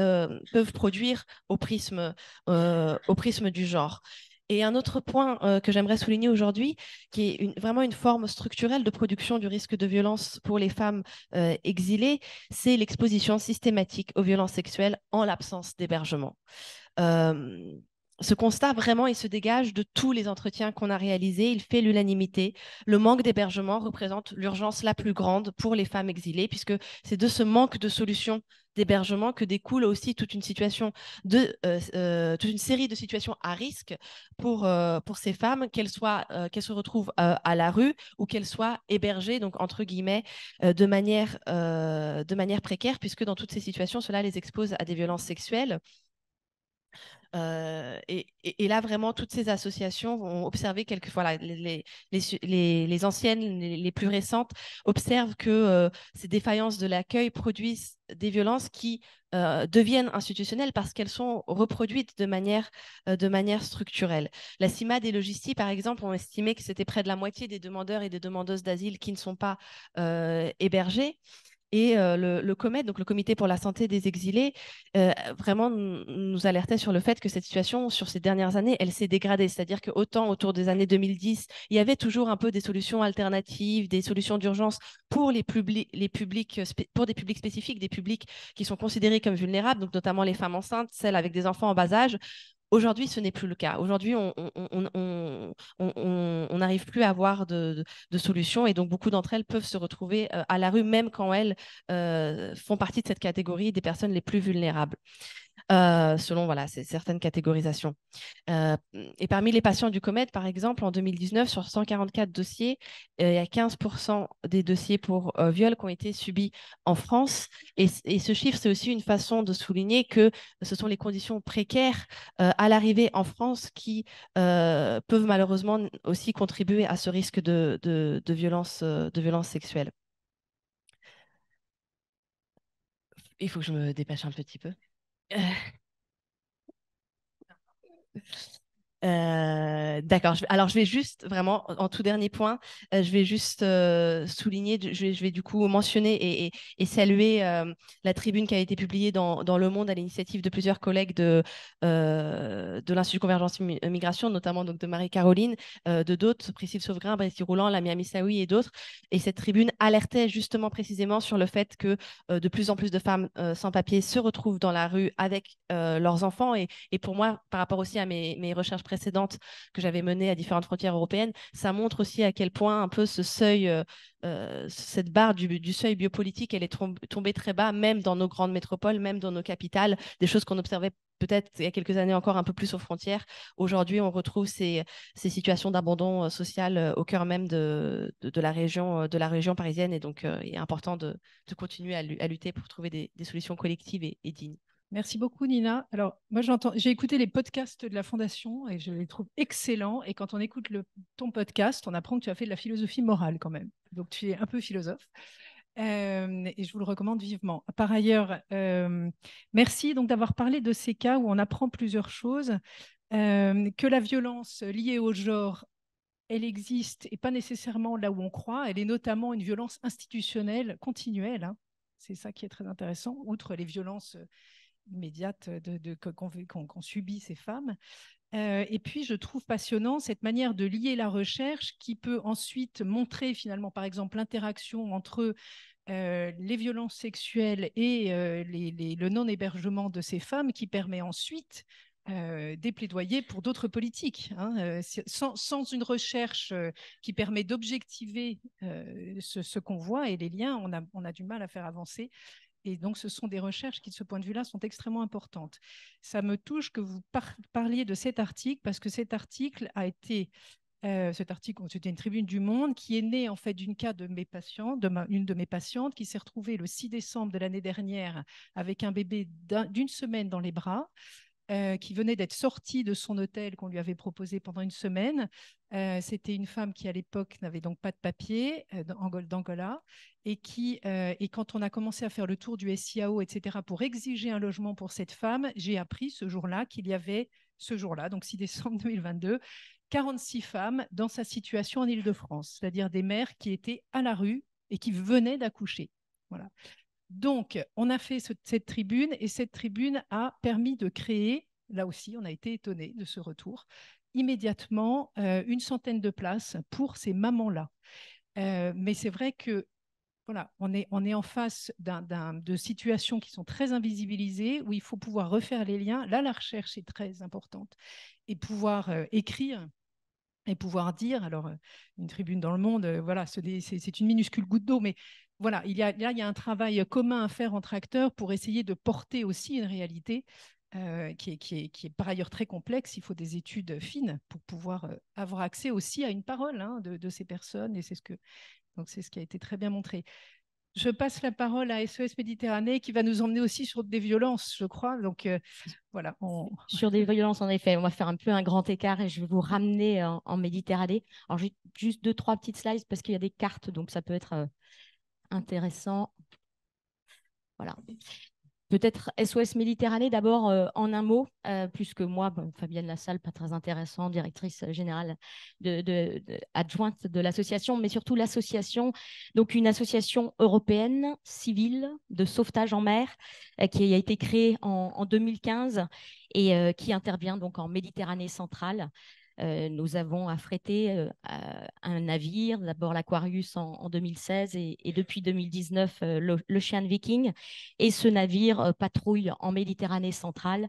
peuvent produire au prisme du genre. Et un autre point que j'aimerais souligner aujourd'hui, qui est vraiment une forme structurelle de production du risque de violence pour les femmes exilées, c'est l'exposition systématique aux violences sexuelles en l'absence d'hébergement. Ce constat, vraiment, il se dégage de tous les entretiens qu'on a réalisés. Il fait l'unanimité. Le manque d'hébergement représente l'urgence la plus grande pour les femmes exilées, puisque c'est de ce manque de solutions d'hébergement que découle aussi toute une série de situations à risque pour ces femmes, qu'elles se retrouvent à la rue ou qu'elles soient hébergées, donc entre guillemets, de manière précaire, puisque dans toutes ces situations, cela les expose à des violences sexuelles. Et là, vraiment, toutes ces associations vont observer voilà, les anciennes, les plus récentes, observent que ces défaillances de l'accueil produisent des violences qui deviennent institutionnelles parce qu'elles sont reproduites de manière structurelle. La CIMAD et Logisty, par exemple, ont estimé que c'était près de la moitié des demandeurs et des demandeuses d'asile qui ne sont pas hébergés. Et le COMET, donc le Comité pour la santé des exilés, vraiment nous alertait sur le fait que cette situation, sur ces dernières années, elle s'est dégradée. C'est-à-dire qu'autant autour des années 2010, il y avait toujours un peu des solutions alternatives, des solutions d'urgence pour pour des publics spécifiques, des publics qui sont considérés comme vulnérables, donc notamment les femmes enceintes, celles avec des enfants en bas âge. Aujourd'hui, ce n'est plus le cas. Aujourd'hui, on n'arrive plus à avoir de solutions et donc beaucoup d'entre elles peuvent se retrouver à la rue, même quand elles font partie de cette catégorie des personnes les plus vulnérables. Selon voilà, certaines catégorisations. Et parmi les patients du COMET, par exemple, en 2019, sur 144 dossiers, il y a 15% des dossiers pour viol qui ont été subis en France. Et ce chiffre, c'est aussi une façon de souligner que ce sont les conditions précaires à l'arrivée en France qui peuvent malheureusement aussi contribuer à ce risque de violence sexuelle. Il faut que je me dépêche un petit peu. D'accord. Alors, je vais juste vraiment, en tout dernier point, je vais juste souligner, je vais du coup mentionner et saluer la tribune qui a été publiée dans Le Monde à l'initiative de plusieurs collègues de l'Institut Convergence Migration, notamment donc, de Marie-Caroline, de d'autres, Priscille Sauvegrin, Bresty Roulant, Lamia Missaoui et d'autres. Et cette tribune alertait justement précisément sur le fait que de plus en plus de femmes sans papier se retrouvent dans la rue avec leurs enfants. Et pour moi, par rapport aussi à mes recherches précédentes que j'avais menées à différentes frontières européennes, ça montre aussi à quel point un peu ce seuil, cette barre du seuil biopolitique, elle est tombée très bas, même dans nos grandes métropoles, même dans nos capitales, des choses qu'on observait peut-être il y a quelques années encore un peu plus aux frontières. Aujourd'hui, on retrouve ces situations d'abandon social au cœur même de la région parisienne. Et donc, il est important de continuer à lutter pour trouver des solutions collectives et dignes. Merci beaucoup, Nina. Alors, moi, j'ai écouté les podcasts de la Fondation et je les trouve excellents. Et quand on écoute ton podcast, on apprend que tu as fait de la philosophie morale quand même. Donc, tu es un peu philosophe. Et je vous le recommande vivement. Par ailleurs, merci donc d'avoir parlé de ces cas où on apprend plusieurs choses. Que la violence liée au genre, elle existe et pas nécessairement là où on croit. Elle est notamment une violence institutionnelle continuelle, hein. C'est ça qui est très intéressant, outre les violences immédiates qu'on subit ces femmes. Et puis, je trouve passionnant cette manière de lier la recherche qui peut ensuite montrer finalement, par exemple, l'interaction entre les violences sexuelles et le non-hébergement de ces femmes, qui permet ensuite des plaidoyers pour d'autres politiques, hein. Sans une recherche qui permet d'objectiver ce qu'on voit et les liens, on a du mal à faire avancer. Et donc, ce sont des recherches qui, de ce point de vue-là, sont extrêmement importantes. Ça me touche que vous parliez de cet article, parce que cet article a été c'était une tribune du Monde qui est née en fait d'une cas de mes patients, une de mes patientes qui s'est retrouvée le 6 décembre de l'année dernière avec un bébé d'une semaine dans les bras. Qui venait d'être sortie de son hôtel qu'on lui avait proposé pendant une semaine. C'était une femme qui, à l'époque, n'avait donc pas de papier d'Angola et quand on a commencé à faire le tour du SIAO, etc., pour exiger un logement pour cette femme, j'ai appris ce jour-là qu'il y avait, ce jour-là, donc 6 décembre 2022, 46 femmes dans sa situation en Île-de-France, c'est-à-dire des mères qui étaient à la rue et qui venaient d'accoucher. Voilà. Donc, on a fait cette tribune et cette tribune a permis de créer, là aussi, on a été étonnés de ce retour, immédiatement une centaine de places pour ces mamans-là. Mais c'est vrai que voilà, on est en face de situations qui sont très invisibilisées, où il faut pouvoir refaire les liens. Là, la recherche est très importante et pouvoir écrire et pouvoir dire, alors une tribune dans le monde, voilà, c'est une minuscule goutte d'eau, mais voilà, là, il y a un travail commun à faire entre acteurs pour essayer de porter aussi une réalité qui est par ailleurs très complexe. Il faut des études fines pour pouvoir avoir accès aussi à une parole, hein, de ces personnes, et donc c'est ce qui a été très bien montré. Je passe la parole à SOS Méditerranée qui va nous emmener aussi sur des violences, je crois. Donc voilà. Sur des violences, en effet, on va faire un peu un grand écart et je vais vous ramener en Méditerranée. Alors, j'ai juste 2-3 petites slides parce qu'il y a des cartes, donc ça peut être intéressant. Voilà. Peut-être SOS Méditerranée d'abord en un mot, plus que moi, Fabienne Lassalle, pas très intéressant, directrice générale adjointe de l'association, mais surtout l'association, donc une association européenne civile de sauvetage en mer qui a été créée en 2015 et qui intervient donc en Méditerranée centrale. Nous avons affrété un navire, d'abord l'Aquarius en 2016 et depuis 2019 l'Ocean Viking. Et ce navire patrouille en Méditerranée centrale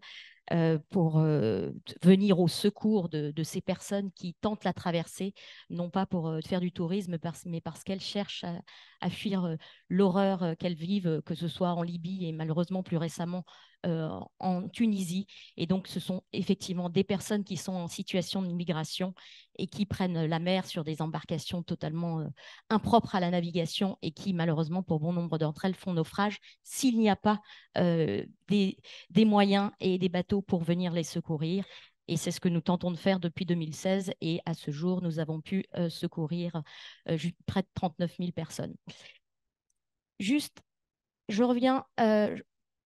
pour venir au secours de ces personnes qui tentent la traversée, non pas pour faire du tourisme, mais parce qu'elles cherchent à fuir l'horreur qu'elles vivent, que ce soit en Libye et malheureusement plus récemment en Tunisie. Et donc, ce sont effectivement des personnes qui sont en situation de migration et qui prennent la mer sur des embarcations totalement impropres à la navigation et qui, malheureusement, pour bon nombre d'entre elles, font naufrage s'il n'y a pas des moyens et des bateaux pour venir les secourir. Et c'est ce que nous tentons de faire depuis 2016. Et à ce jour, nous avons pu secourir près de 39 000 personnes. Juste, je reviens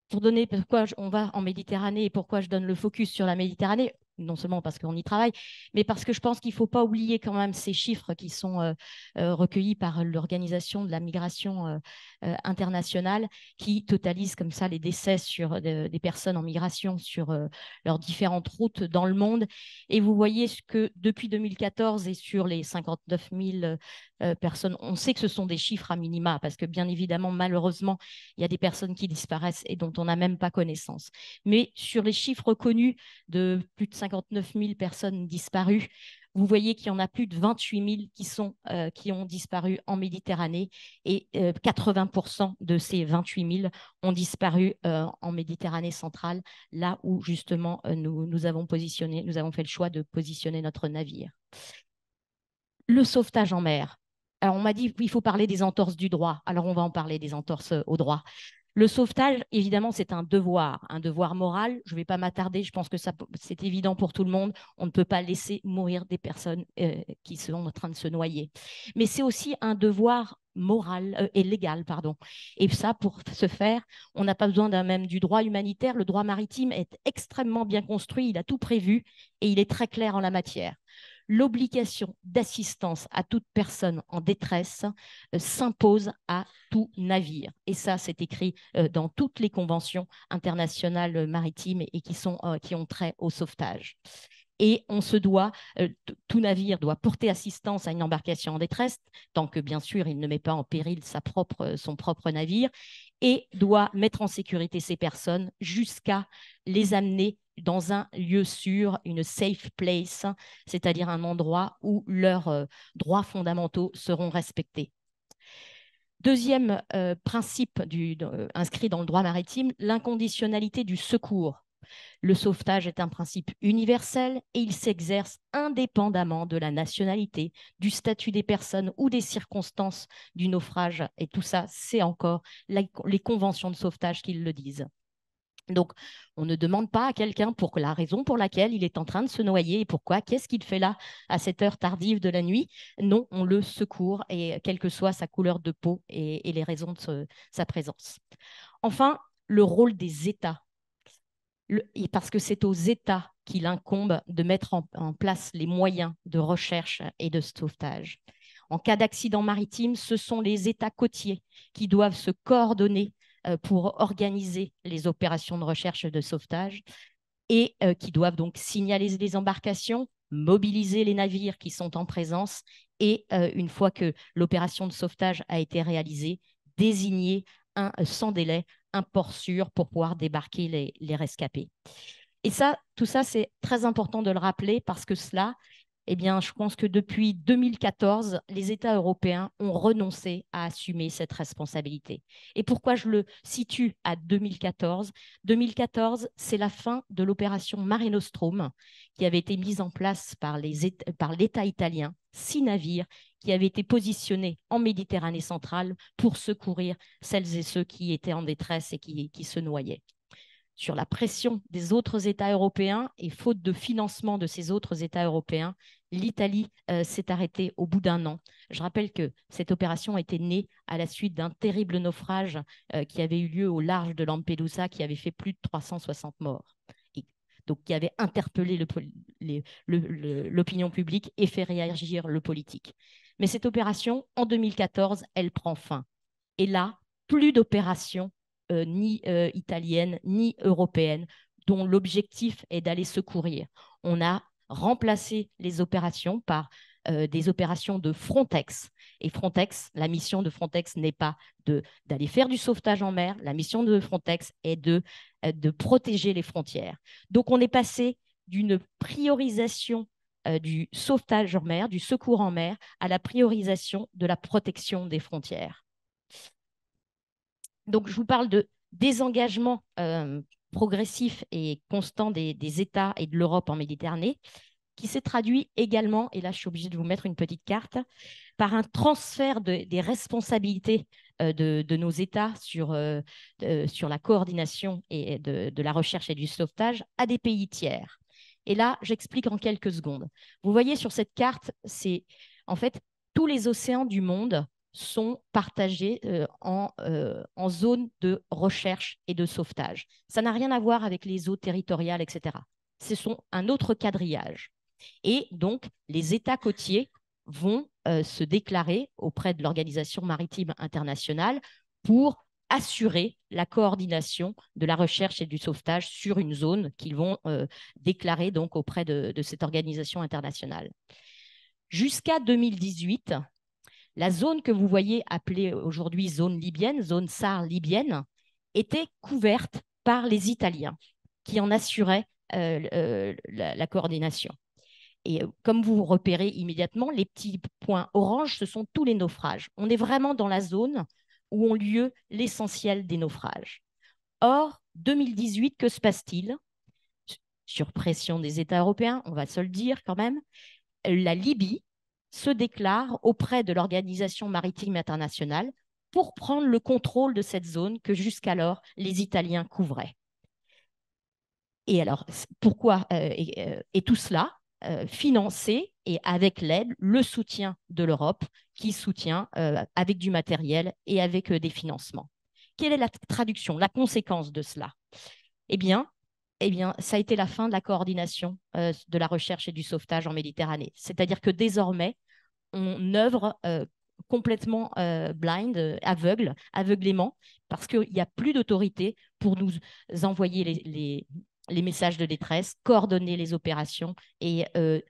pour donner pourquoi on va en Méditerranée et pourquoi je donne le focus sur la Méditerranée, non seulement parce qu'on y travaille, mais parce que je pense qu'il ne faut pas oublier quand même ces chiffres qui sont recueillis par l'Organisation de la migration internationale, qui totalise comme ça les décès sur des personnes en migration sur leurs différentes routes dans le monde. Et vous voyez que depuis 2014 et sur les 59 000 personnes, on sait que ce sont des chiffres à minima, parce que bien évidemment, malheureusement, il y a des personnes qui disparaissent et dont on n'a même pas connaissance. Mais sur les chiffres connus de plus de 59 000 personnes disparues, vous voyez qu'il y en a plus de 28 000 qui ont disparu en Méditerranée et 80% de ces 28 000 ont disparu en Méditerranée centrale, là où justement nous avons fait le choix de positionner notre navire. Le sauvetage en mer. Alors, on m'a dit qu'il faut parler des entorses du droit. Alors, on va en parler des entorses au droit. Le sauvetage, évidemment, c'est un devoir moral. Je ne vais pas m'attarder, je pense que c'est évident pour tout le monde. On ne peut pas laisser mourir des personnes qui sont en train de se noyer. Mais c'est aussi un devoir moral et légal, pardon. Et ça, pour ce faire, on n'a pas besoin même du droit humanitaire. Le droit maritime est extrêmement bien construit, il a tout prévu et il est très clair en la matière. L'obligation d'assistance à toute personne en détresse s'impose à tout navire. Et ça, c'est écrit dans toutes les conventions internationales maritimes et qui ont trait au sauvetage. Et on se doit, tout navire doit porter assistance à une embarcation en détresse, tant que bien sûr il ne met pas en péril son propre navire, et doit mettre en sécurité ces personnes jusqu'à les amener dans un lieu sûr, une safe place, c'est-à-dire un endroit où leurs droits fondamentaux seront respectés. Deuxième principe inscrit dans le droit maritime, l'inconditionnalité du secours. Le sauvetage est un principe universel et il s'exerce indépendamment de la nationalité, du statut des personnes ou des circonstances du naufrage. Et tout ça, c'est encore les conventions de sauvetage qui le disent. Donc, on ne demande pas à quelqu'un pour la raison pour laquelle il est en train de se noyer et pourquoi, qu'est-ce qu'il fait là à cette heure tardive de la nuit. Non, on le secourt, et quelle que soit sa couleur de peau et les raisons de sa présence. Enfin, le rôle des États. Parce que c'est aux États qu'il incombe de mettre en place les moyens de recherche et de sauvetage. En cas d'accident maritime, ce sont les États côtiers qui doivent se coordonner pour organiser les opérations de recherche et de sauvetage et qui doivent donc signaler les embarcations, mobiliser les navires qui sont en présence et, une fois que l'opération de sauvetage a été réalisée, désigner sans délai un port sûr pour pouvoir débarquer les rescapés. Et ça, tout ça, c'est très important de le rappeler parce que cela, eh bien, je pense que depuis 2014, les États européens ont renoncé à assumer cette responsabilité. Et pourquoi je le situe à 2014 ? 2014, c'est la fin de l'opération Mare Nostrum qui avait été mise en place par l'État italien, 6 navires qui avaient été positionnés en Méditerranée centrale pour secourir celles et ceux qui étaient en détresse et qui se noyaient. Sur la pression des autres États européens et faute de financement de ces autres États européens, l'Italie s'est arrêtée au bout d'1 an. Je rappelle que cette opération était née à la suite d'un terrible naufrage qui avait eu lieu au large de Lampedusa, qui avait fait plus de 360 morts. Et donc, qui avait interpellé l'opinion publique et fait réagir le politique. Mais cette opération, en 2014, elle prend fin. Et là, plus d'opérations ni italienne, ni européenne, dont l'objectif est d'aller secourir. On a remplacé les opérations par des opérations de Frontex. Et Frontex, la mission de Frontex n'est pas d'aller faire du sauvetage en mer, la mission de Frontex est de protéger les frontières. Donc on est passé d'une priorisation du sauvetage en mer, du secours en mer, à la priorisation de la protection des frontières. Donc, je vous parle de désengagement progressif et constant des États et de l'Europe en Méditerranée, qui s'est traduit également, et là je suis obligée de vous mettre une petite carte, par un transfert des responsabilités de nos États sur la coordination et de la recherche et du sauvetage à des pays tiers. Et là, j'explique en quelques secondes. Vous voyez sur cette carte, c'est en fait tous les océans du monde sont partagés en zones de recherche et de sauvetage. Ça n'a rien à voir avec les eaux territoriales, etc. Ce sont un autre quadrillage. Et donc, les États côtiers vont se déclarer auprès de l'Organisation maritime internationale pour assurer la coordination de la recherche et du sauvetage sur une zone qu'ils vont déclarer donc auprès de cette organisation internationale. Jusqu'à 2018, la zone que vous voyez appelée aujourd'hui zone libyenne, zone SAR libyenne, était couverte par les Italiens qui en assuraient la coordination. Et comme vous repérez immédiatement, les petits points orange, ce sont tous les naufrages. On est vraiment dans la zone où ont lieu l'essentiel des naufrages. Or, 2018, que se passe-t-il ? Sur pression des États européens, on va se le dire quand même, la Libye se déclare auprès de l'Organisation maritime internationale pour prendre le contrôle de cette zone que jusqu'alors les Italiens couvraient. Et alors, pourquoi et tout cela financé et avec l'aide, le soutien de l'Europe qui soutient avec du matériel et avec des financements. Quelle est la traduction, la conséquence de cela? Eh bien, ça a été la fin de la coordination de la recherche et du sauvetage en Méditerranée. C'est-à-dire que désormais, on œuvre complètement blind, aveuglément, parce qu'il n'y a plus d'autorité pour nous envoyer les messages de détresse, coordonner les opérations et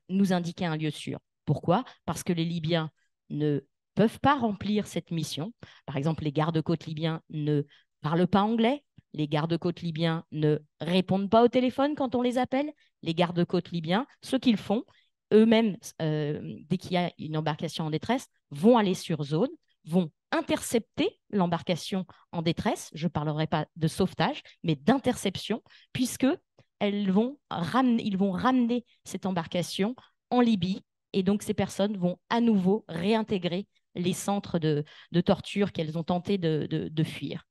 nous indiquer un lieu sûr. Pourquoi? Parce que les Libyens ne peuvent pas remplir cette mission. Par exemple, les gardes-côtes libyens ne parlent pas anglais. Les gardes-côtes libyens ne répondent pas au téléphone quand on les appelle. Les gardes-côtes libyens, ce qu'ils font, eux-mêmes, dès qu'il y a une embarcation en détresse, vont aller sur zone, vont intercepter l'embarcation en détresse. Je ne parlerai pas de sauvetage, mais d'interception, puisque ils vont ramener cette embarcation en Libye. Et donc, ces personnes vont à nouveau réintégrer les centres de torture qu'elles ont tenté de fuir.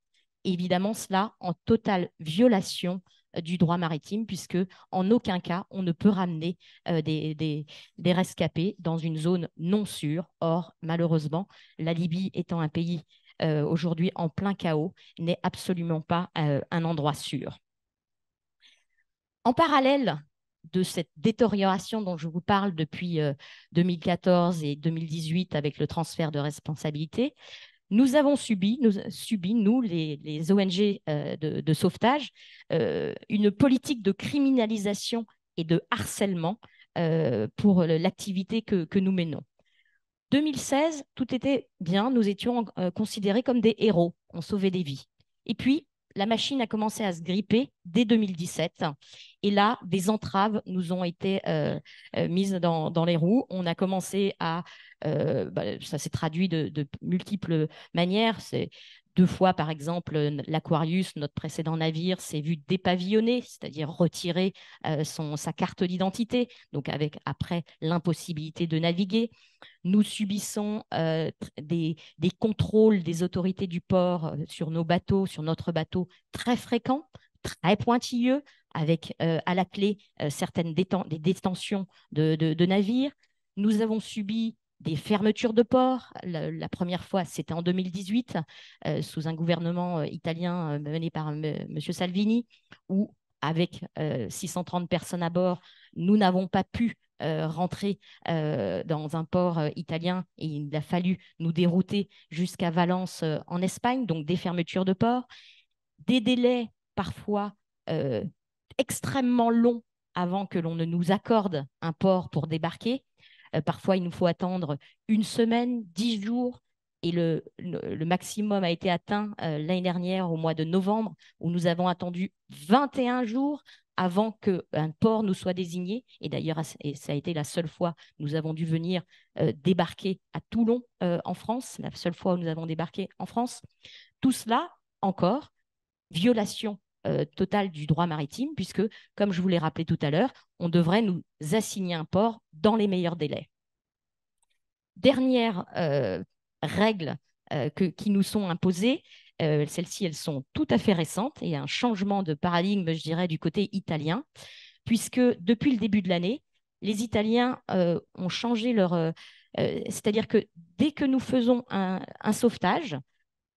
Évidemment, cela en totale violation du droit maritime, puisque en aucun cas, on ne peut ramener des rescapés dans une zone non sûre. Or, malheureusement, la Libye étant un pays aujourd'hui en plein chaos, n'est absolument pas un endroit sûr. En parallèle de cette détérioration dont je vous parle depuis 2014 et 2018 avec le transfert de responsabilité, nous avons subi, nous, les ONG de sauvetage, une politique de criminalisation et de harcèlement pour l'activité que nous menons. 2016, tout était bien, nous étions considérés comme des héros, on sauvait des vies. Et puis, la machine a commencé à se gripper dès 2017. Et là, des entraves nous ont été mises dans les roues. On a commencé à... ça s'est traduit de multiples manières. C'est 2 fois, par exemple, l'Aquarius, notre précédent navire, s'est vu dépavillonner, c'est-à-dire retirer sa carte d'identité, donc avec après l'impossibilité de naviguer. Nous subissons des contrôles des autorités du port sur nos bateaux, sur notre bateau, très fréquents, très pointilleux, avec à la clé certaines des détentions de navires. Nous avons subi des fermetures de ports. La première fois, c'était en 2018, sous un gouvernement italien mené par M. Salvini, où, avec 630 personnes à bord, nous n'avons pas pu rentrer dans un port italien et il a fallu nous dérouter jusqu'à Valence en Espagne, donc des fermetures de ports, des délais parfois extrêmement longs avant que l'on ne nous accorde un port pour débarquer. Parfois, il nous faut attendre 1 semaine, 10 jours. Et le maximum a été atteint l'année dernière, au mois de novembre, où nous avons attendu 21 jours avant qu'un port nous soit désigné. Et d'ailleurs, ça a été la seule fois où nous avons dû venir débarquer à Toulon, en France, la seule fois où nous avons débarqué en France. Tout cela, encore, violation totale du droit maritime, puisque, comme je vous l'ai rappelé tout à l'heure, on devrait nous assigner un port dans les meilleurs délais. Dernière règles qui nous sont imposées, celles-ci, elles sont tout à fait récentes et un changement de paradigme, je dirais, du côté italien, puisque depuis le début de l'année, les Italiens ont changé leur... c'est-à-dire que dès que nous faisons un sauvetage,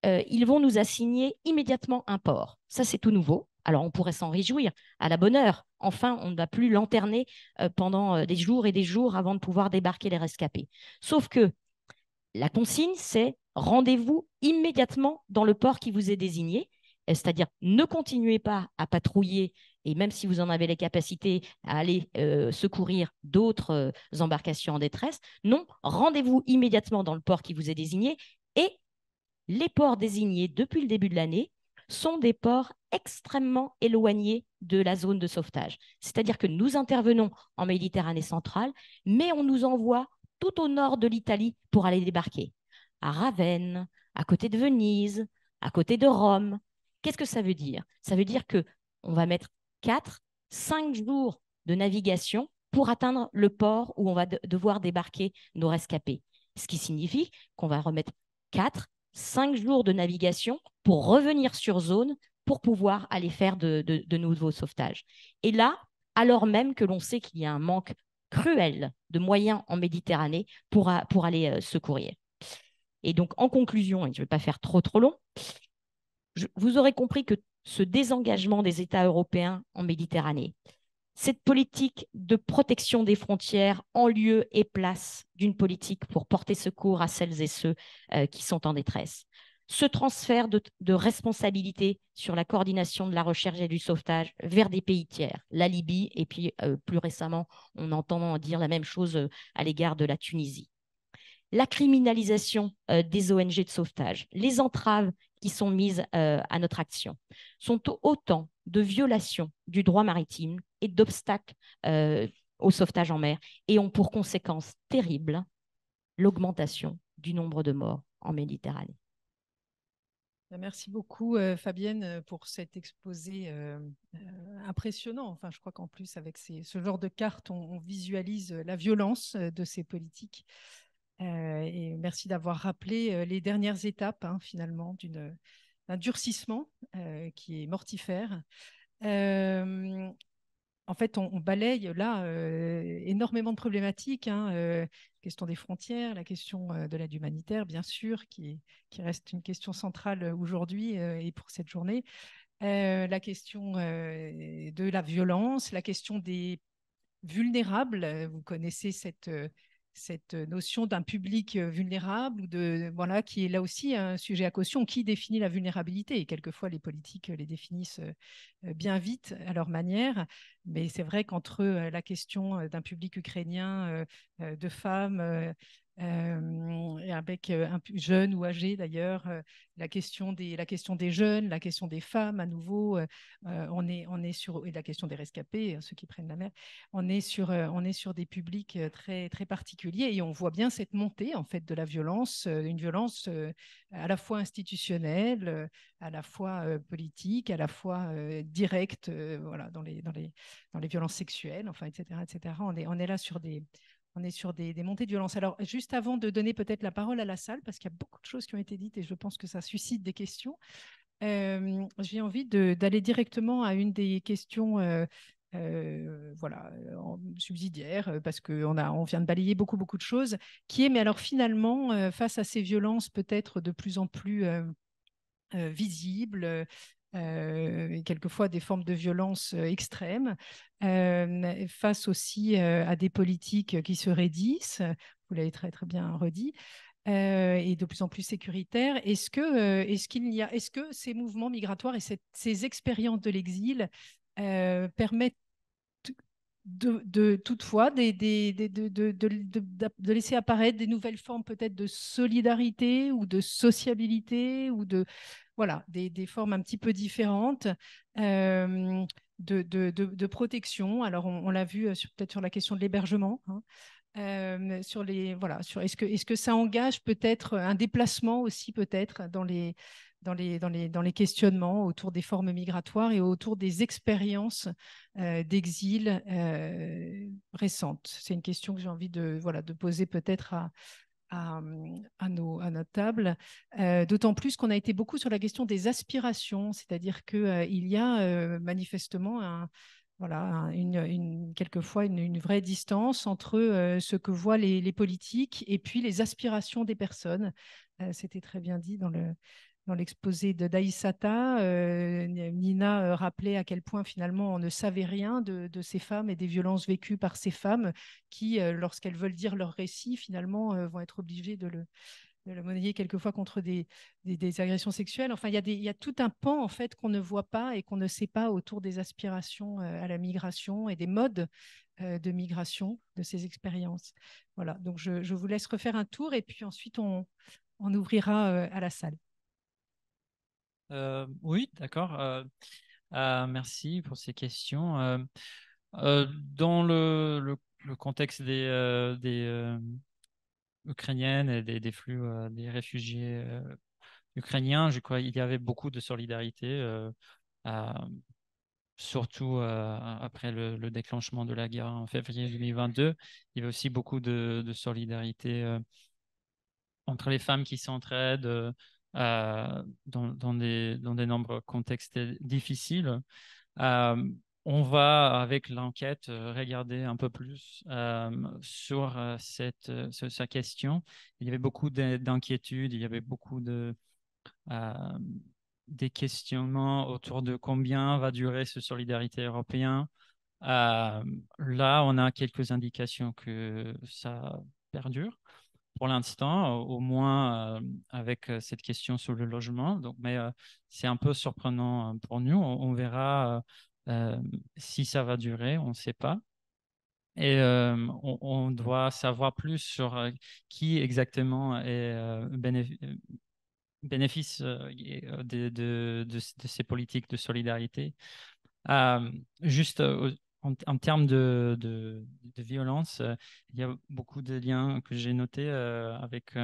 ils vont nous assigner immédiatement un port. Ça, c'est tout nouveau. Alors, on pourrait s'en réjouir à la bonne heure. Enfin, on ne va plus lanterner pendant des jours et des jours avant de pouvoir débarquer les rescapés. Sauf que la consigne, c'est rendez-vous immédiatement dans le port qui vous est désigné, c'est-à-dire ne continuez pas à patrouiller et même si vous en avez les capacités à aller secourir d'autres embarcations en détresse. Non, rendez-vous immédiatement dans le port qui vous est désigné et les ports désignés depuis le début de l'année sont des ports extrêmement éloignés de la zone de sauvetage. C'est-à-dire que nous intervenons en Méditerranée centrale, mais on nous envoie tout au nord de l'Italie pour aller débarquer. À Ravenne, à côté de Venise, à côté de Rome. Qu'est-ce que ça veut dire? Ça veut dire qu'on va mettre 4-5 jours de navigation pour atteindre le port où on va devoir débarquer nos rescapés. Ce qui signifie qu'on va remettre 4 5 jours de navigation pour revenir sur zone pour pouvoir aller faire de nouveaux sauvetages. Et là, alors même que l'on sait qu'il y a un manque cruel de moyens en Méditerranée pour aller secourir. Et donc, en conclusion, et je ne vais pas faire trop long, vous aurez compris que ce désengagement des États européens en Méditerranée, cette politique de protection des frontières en lieu et place d'une politique pour porter secours à celles et ceux qui sont en détresse, ce transfert de responsabilité sur la coordination de la recherche et du sauvetage vers des pays tiers, la Libye, et puis plus récemment, on entend dire la même chose à l'égard de la Tunisie. La criminalisation des ONG de sauvetage, les entraves qui sont mises à notre action sont autant de violations du droit maritime et d'obstacles au sauvetage en mer et ont pour conséquence terrible l'augmentation du nombre de morts en Méditerranée. Merci beaucoup, Fabienne, pour cet exposé impressionnant. Enfin, je crois qu'en plus, avec ce genre de cartes, on visualise la violence de ces politiques. Et merci d'avoir rappelé les dernières étapes, finalement, d'un durcissement qui est mortifère. En fait, on balaye là énormément de problématiques. La question des frontières, la question de l'aide humanitaire, bien sûr, qui reste une question centrale aujourd'hui et pour cette journée. La question de la violence, la question des vulnérables. Vous connaissez cette notion d'un public vulnérable ou voilà, qui est là aussi un sujet à caution. Qui définit la vulnérabilité? Et quelquefois, les politiques les définissent bien vite à leur manière. Mais c'est vrai qu'entre la question d'un public ukrainien, de femmes, et avec un jeune ou âgé d'ailleurs, la question des jeunes, la question des femmes à nouveau, on est sur, et la question des rescapés, ceux qui prennent la mer, on est sur des publics très, très particuliers et on voit bien cette montée en fait de la violence, une violence à la fois institutionnelle, à la fois politique, à la fois directe, voilà, dans les violences sexuelles, enfin, etc., etc. On est là sur des montées de violence. Alors, juste avant de donner peut-être la parole à la salle, parce qu'il y a beaucoup de choses qui ont été dites et je pense que ça suscite des questions, j'ai envie d'aller directement à une des questions voilà, subsidiaires, parce qu'on vient de balayer beaucoup, beaucoup de choses, qui est, mais alors finalement, face à ces violences peut-être de plus en plus visibles, et quelquefois des formes de violence extrêmes, face aussi à des politiques qui se raidissent, vous l'avez très, très bien redit, et de plus en plus sécuritaires. Est-ce que ces mouvements migratoires et ces expériences de l'exil permettent toutefois de laisser apparaître des nouvelles formes peut-être de solidarité ou de sociabilité ou voilà, des formes un petit peu différentes de protection. Alors, on l'a vu peut-être sur la question de l'hébergement. Est-ce que ça engage peut-être un déplacement aussi peut-être dans les questionnements autour des formes migratoires et autour des expériences d'exil récentes. C'est une question que j'ai envie de poser peut-être à notre table, d'autant plus qu'on a été beaucoup sur la question des aspirations, c'est-à-dire qu'il y a manifestement quelquefois une vraie distance entre ce que voient les politiques et puis les aspirations des personnes. C'était très bien dit dans l'exposé de d'Aïssata. Nina rappelait à quel point finalement on ne savait rien de ces femmes et des violences vécues par ces femmes qui, lorsqu'elles veulent dire leur récit, finalement vont être obligées de le monnayer quelquefois contre des agressions sexuelles. Enfin, il y a tout un pan en fait qu'on ne voit pas et qu'on ne sait pas autour des aspirations à la migration et des modes de migration de ces expériences. Voilà, donc je vous laisse refaire un tour et puis ensuite on ouvrira à la salle. Oui, d'accord. Merci pour ces questions. Dans le contexte des ukrainiennes et des flux des réfugiés ukrainiens, je crois qu'il y avait beaucoup de solidarité, surtout après le déclenchement de la guerre en février 2022. Il y avait aussi beaucoup de solidarité entre les femmes qui s'entraident, dans des nombreux contextes difficiles. On va, avec l'enquête, regarder un peu plus sur sa question. Il y avait beaucoup d'inquiétudes, il y avait beaucoup des questionnements autour de combien va durer ce solidarité européen. Là, on a quelques indications que ça perdure pour l'instant, au moins avec cette question sur le logement. Donc, mais c'est un peu surprenant pour nous. On verra si ça va durer, on ne sait pas. Et on doit savoir plus sur qui exactement est bénéfice de ces politiques de solidarité. Juste en termes de violence, il y a beaucoup de liens que j'ai notés avec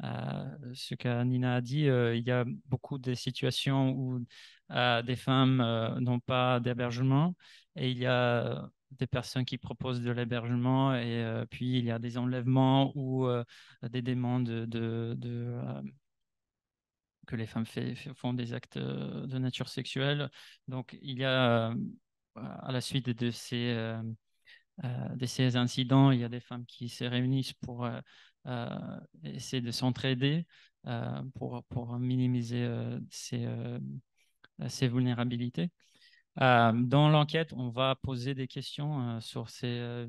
ce que Nina a dit. Il y a beaucoup de situations où des femmes n'ont pas d'hébergement et il y a des personnes qui proposent de l'hébergement et puis il y a des enlèvements ou des demandes que les femmes font des actes de nature sexuelle. Donc, il y a, à la suite de ces incidents, il y a des femmes qui se réunissent pour essayer de s'entraider pour minimiser ces vulnérabilités. Dans l'enquête, on va poser des questions sur ces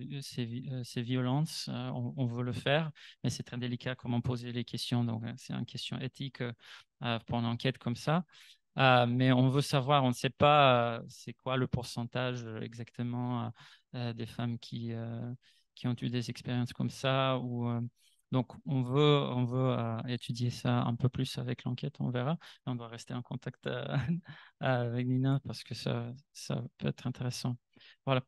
violences. On veut le faire, mais c'est très délicat comment poser les questions. Donc, c'est une question éthique pour une enquête comme ça. Mais on veut savoir, on ne sait pas c'est quoi le pourcentage exactement des femmes qui ont eu des expériences comme ça. Donc, on veut étudier ça un peu plus avec l'enquête, on verra. On doit rester en contact avec Nina parce que ça peut être intéressant. Voilà.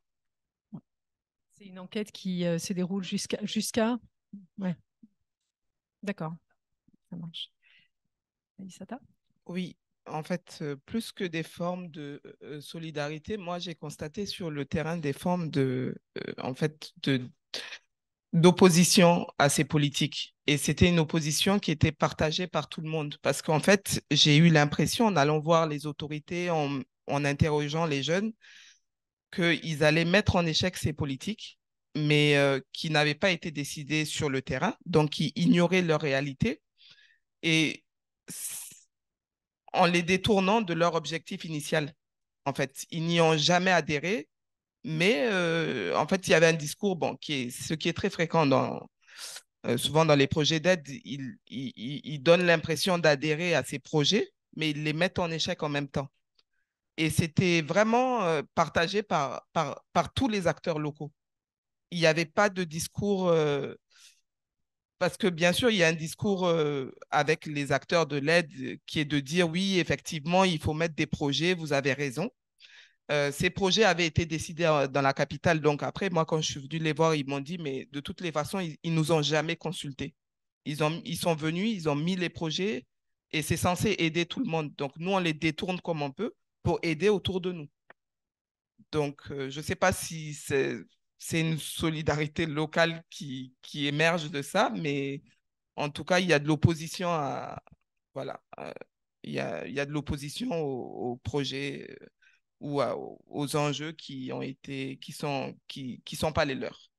C'est une enquête qui se déroule jusqu'à... Ouais. D'accord, ça marche. Aïssata ? Oui, en fait, plus que des formes de solidarité, moi, j'ai constaté sur le terrain des formes d'opposition à ces politiques. Et c'était une opposition qui était partagée par tout le monde. Parce qu'en fait, j'ai eu l'impression, en allant voir les autorités, en interrogeant les jeunes, qu'ils allaient mettre en échec ces politiques, mais qui n'avaient pas été décidées sur le terrain, donc qui ignoraient leur réalité. Et en les détournant de leur objectif initial. En fait, ils n'y ont jamais adhéré, mais en fait, il y avait un discours, bon, ce qui est très fréquent souvent dans les projets d'aide, ils donnent l'impression d'adhérer à ces projets, mais ils les mettent en échec en même temps. Et c'était vraiment partagé par tous les acteurs locaux. Il n'y avait pas de discours parce que bien sûr, il y a un discours avec les acteurs de l'aide qui est de dire oui, effectivement, il faut mettre des projets, vous avez raison. Ces projets avaient été décidés dans la capitale. Donc après, moi, quand je suis venu les voir, ils m'ont dit, mais de toutes les façons, ils ne nous ont jamais consultés. Ils sont venus, ils ont mis les projets et c'est censé aider tout le monde. Donc nous, on les détourne comme on peut pour aider autour de nous. Donc, je ne sais pas si c'est une solidarité locale qui émerge de ça, mais en tout cas, il y a de l'opposition voilà, il y a de l'opposition au projet ou aux enjeux qui sont pas les leurs.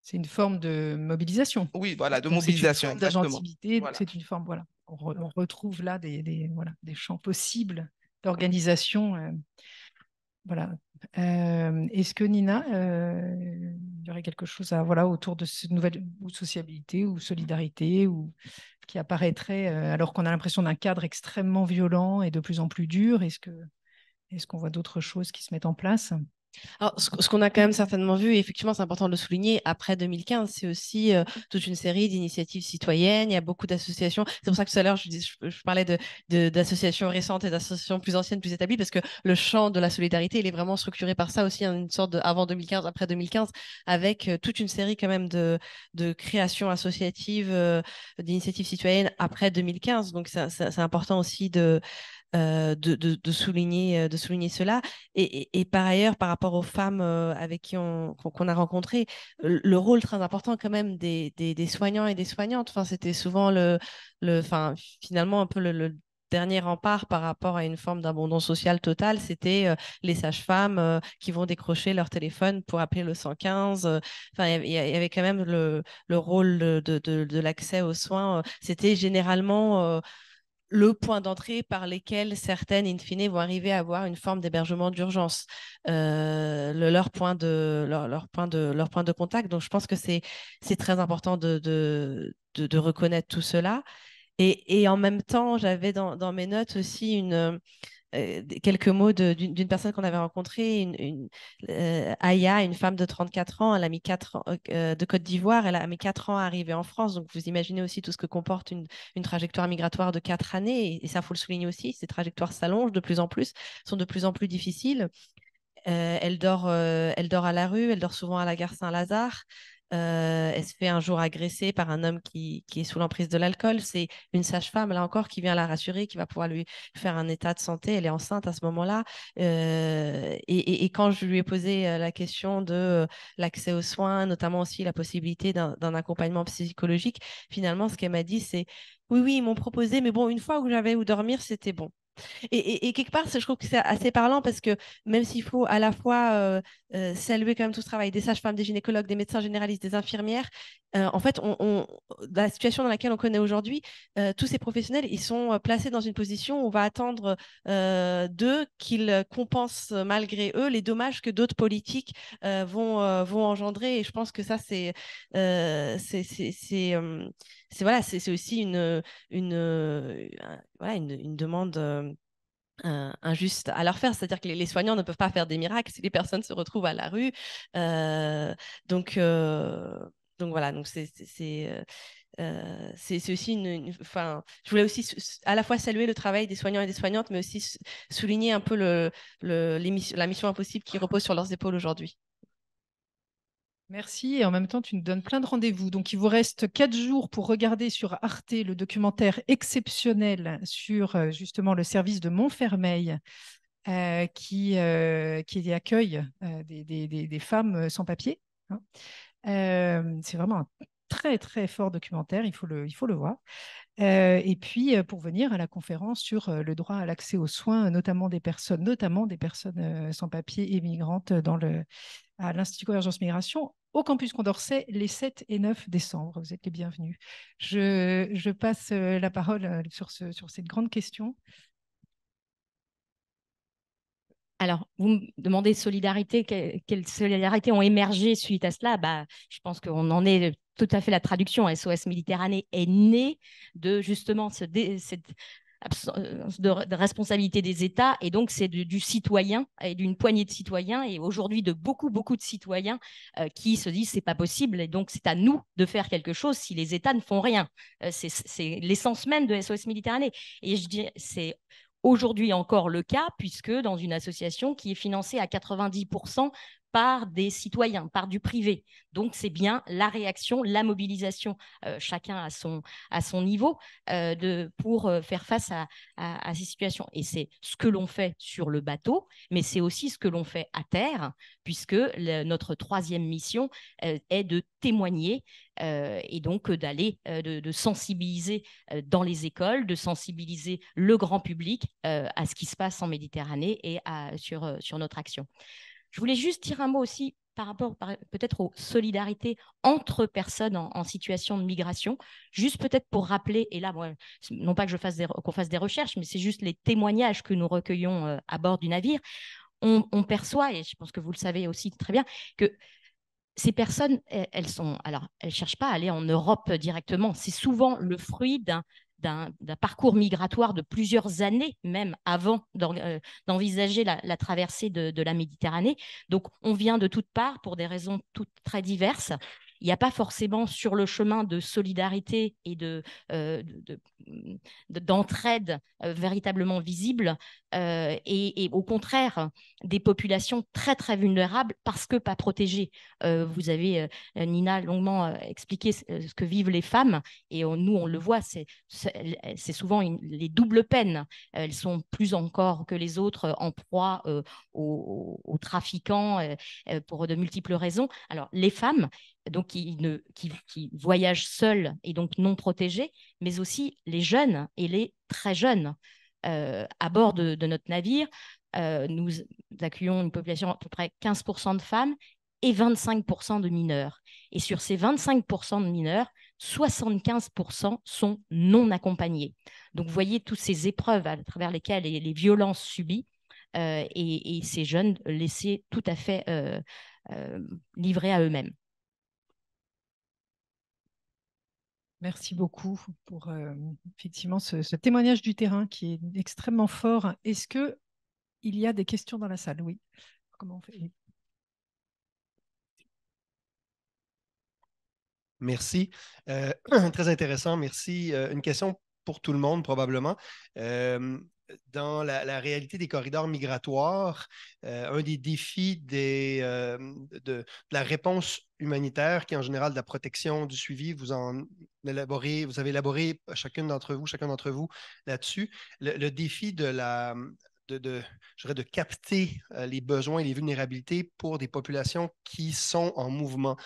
C'est une forme de mobilisation. Oui, voilà, de Donc, mobilisation, c'est une forme exactement. d'agentivité. Voilà. C'est une forme, voilà. On retrouve là des champs possibles d'organisation. Voilà. Est-ce que Nina, il y aurait quelque chose autour de cette nouvelle ou sociabilité ou solidarité ou qui apparaîtrait alors qu'on a l'impression d'un cadre extrêmement violent et de plus en plus dur? Est-ce qu'on voit d'autres choses qui se mettent en place? Alors, ce qu'on a quand même certainement vu, et effectivement, c'est important de le souligner, après 2015, c'est aussi toute une série d'initiatives citoyennes. Il y a beaucoup d'associations. C'est pour ça que tout à l'heure, je parlais d'associations récentes et d'associations plus anciennes, plus établies, parce que le champ de la solidarité, il est vraiment structuré par ça aussi, une sorte de avant 2015, après 2015, avec toute une série quand même de créations associatives, d'initiatives citoyennes après 2015. Donc, c'est important aussi de souligner cela. Et par ailleurs, par rapport aux femmes avec qui qu'on a rencontré, le rôle très important quand même des soignants et des soignantes. Enfin, c'était souvent enfin, finalement un peu le dernier rempart par rapport à une forme d'abandon social total, c'était les sages-femmes qui vont décrocher leur téléphone pour appeler le 115. Enfin, il y avait quand même le rôle de l'accès aux soins. C'était généralement le point d'entrée par lesquels certaines, in fine, vont arriver à avoir une forme d'hébergement d'urgence, leur point de contact. Donc, je pense que c'est très important de reconnaître tout cela. Et en même temps, j'avais dans mes notes aussi quelques mots d'une personne qu'on avait rencontrée, Aya, une femme de 34 ans. Elle a mis 4 ans de Côte d'Ivoire. Elle a mis 4 ans à arriver en France. Donc, vous imaginez aussi tout ce que comporte une trajectoire migratoire de 4 années. Et ça, il faut le souligner aussi. Ces trajectoires s'allongent de plus en plus, sont de plus en plus difficiles. Elle dort à la rue, elle dort souvent à la gare Saint-Lazare. Elle se fait un jour agresser par un homme qui est sous l'emprise de l'alcool. C'est une sage-femme, là encore, qui vient la rassurer, qui va pouvoir lui faire un état de santé. Elle est enceinte à ce moment-là. Et quand je lui ai posé la question de l'accès aux soins, notamment aussi la possibilité d'un accompagnement psychologique, finalement, ce qu'elle m'a dit, c'est oui, oui, ils m'ont proposé, mais bon, une fois où j'avais où dormir, c'était bon. Et quelque part, je trouve que c'est assez parlant parce que même s'il faut à la fois saluer quand même tout ce travail des sages-femmes, des gynécologues, des médecins généralistes, des infirmières, en fait, dans la situation dans laquelle on connaît aujourd'hui, tous ces professionnels, ils sont placés dans une position où on va attendre d'eux qu'ils compensent malgré eux les dommages que d'autres politiques vont engendrer. Et je pense que ça, voilà, c'est aussi une demande injuste à leur faire. C'est-à-dire que les soignants ne peuvent pas faire des miracles si les personnes se retrouvent à la rue. Euh, donc, euh, donc voilà, donc c'est aussi enfin, je voulais aussi à la fois saluer le travail des soignants et des soignantes, mais aussi souligner un peu la mission impossible qui repose sur leurs épaules aujourd'hui. Merci. Et en même temps, tu nous donnes plein de rendez-vous. Donc, il vous reste 4 jours pour regarder sur Arte le documentaire exceptionnel sur justement le service de Montfermeil qui accueille des femmes sans papier. Hein. C'est vraiment un très, très fort documentaire. Il faut le voir. Et puis, pour venir à la conférence sur le droit à l'accès aux soins, notamment des personnes sans papier et migrantes à l'Institut Convergence Migration au campus Condorcet les 7 et 9 décembre. Vous êtes les bienvenus. Je passe la parole sur cette grande question. Alors, vous me demandez solidarité, quelles solidarités ont émergé suite à cela? Je pense qu'on en est tout à fait la traduction. SOS Méditerranée est née de justement cette de responsabilité des États, et donc c'est du citoyen et d'une poignée de citoyens, et aujourd'hui de beaucoup de citoyens qui se disent c'est pas possible, et donc c'est à nous de faire quelque chose si les États ne font rien. C'est l'essence même de SOS Méditerranée, et je dirais c'est aujourd'hui encore le cas, puisque dans une association qui est financée à 90% par des citoyens, par du privé. Donc, c'est bien la réaction, la mobilisation, chacun à son niveau, pour faire face à ces situations. Et c'est ce que l'on fait sur le bateau, mais c'est aussi ce que l'on fait à terre, puisque notre troisième mission est de témoigner et donc d'aller, de sensibiliser dans les écoles, de sensibiliser le grand public à ce qui se passe en Méditerranée et sur notre action. Je voulais juste dire un mot aussi par rapport peut-être aux solidarités entre personnes en situation de migration, juste peut-être pour rappeler, et là, non pas que qu'on fasse des recherches, mais c'est juste les témoignages que nous recueillons à bord du navire. On perçoit, et je pense que vous le savez aussi très bien, que ces personnes, elles cherchent pas à aller en Europe directement. C'est souvent le fruit d'un parcours migratoire de plusieurs années, même avant d'envisager la traversée de la Méditerranée. Donc, on vient de toutes parts pour des raisons toutes très diverses. il n'y a pas forcément sur le chemin de solidarité et d'entraide véritablement visible, et au contraire, des populations très, très vulnérables parce que pas protégées. Vous avez, Nina, longuement expliqué ce que vivent les femmes, et nous, on le voit, c'est souvent les doubles peines. Elles sont plus encore que les autres en proie aux trafiquants pour de multiples raisons. Alors, les femmes, donc, qui voyagent seules et donc non protégées, mais aussi les jeunes et les très jeunes. À bord de notre navire, nous accueillons une population à peu près 15% de femmes et 25% de mineurs. Et sur ces 25% de mineurs, 75% sont non accompagnés. Donc, vous voyez toutes ces épreuves à travers lesquelles les violences subies, et ces jeunes laissés tout à fait livrés à eux-mêmes. Merci beaucoup pour effectivement ce témoignage du terrain qui est extrêmement fort. Est-ce qu'il y a des questions dans la salle? Oui. Comment on fait? Merci. Très intéressant. Merci. Une question pour tout le monde, probablement. Dans la réalité des corridors migratoires, un des défis de la réponse humanitaire, qui est en général de la protection, du suivi, vous avez élaboré chacun d'entre vous là-dessus. Le défi je dirais de capter les besoins et les vulnérabilités pour des populations qui sont en mouvement.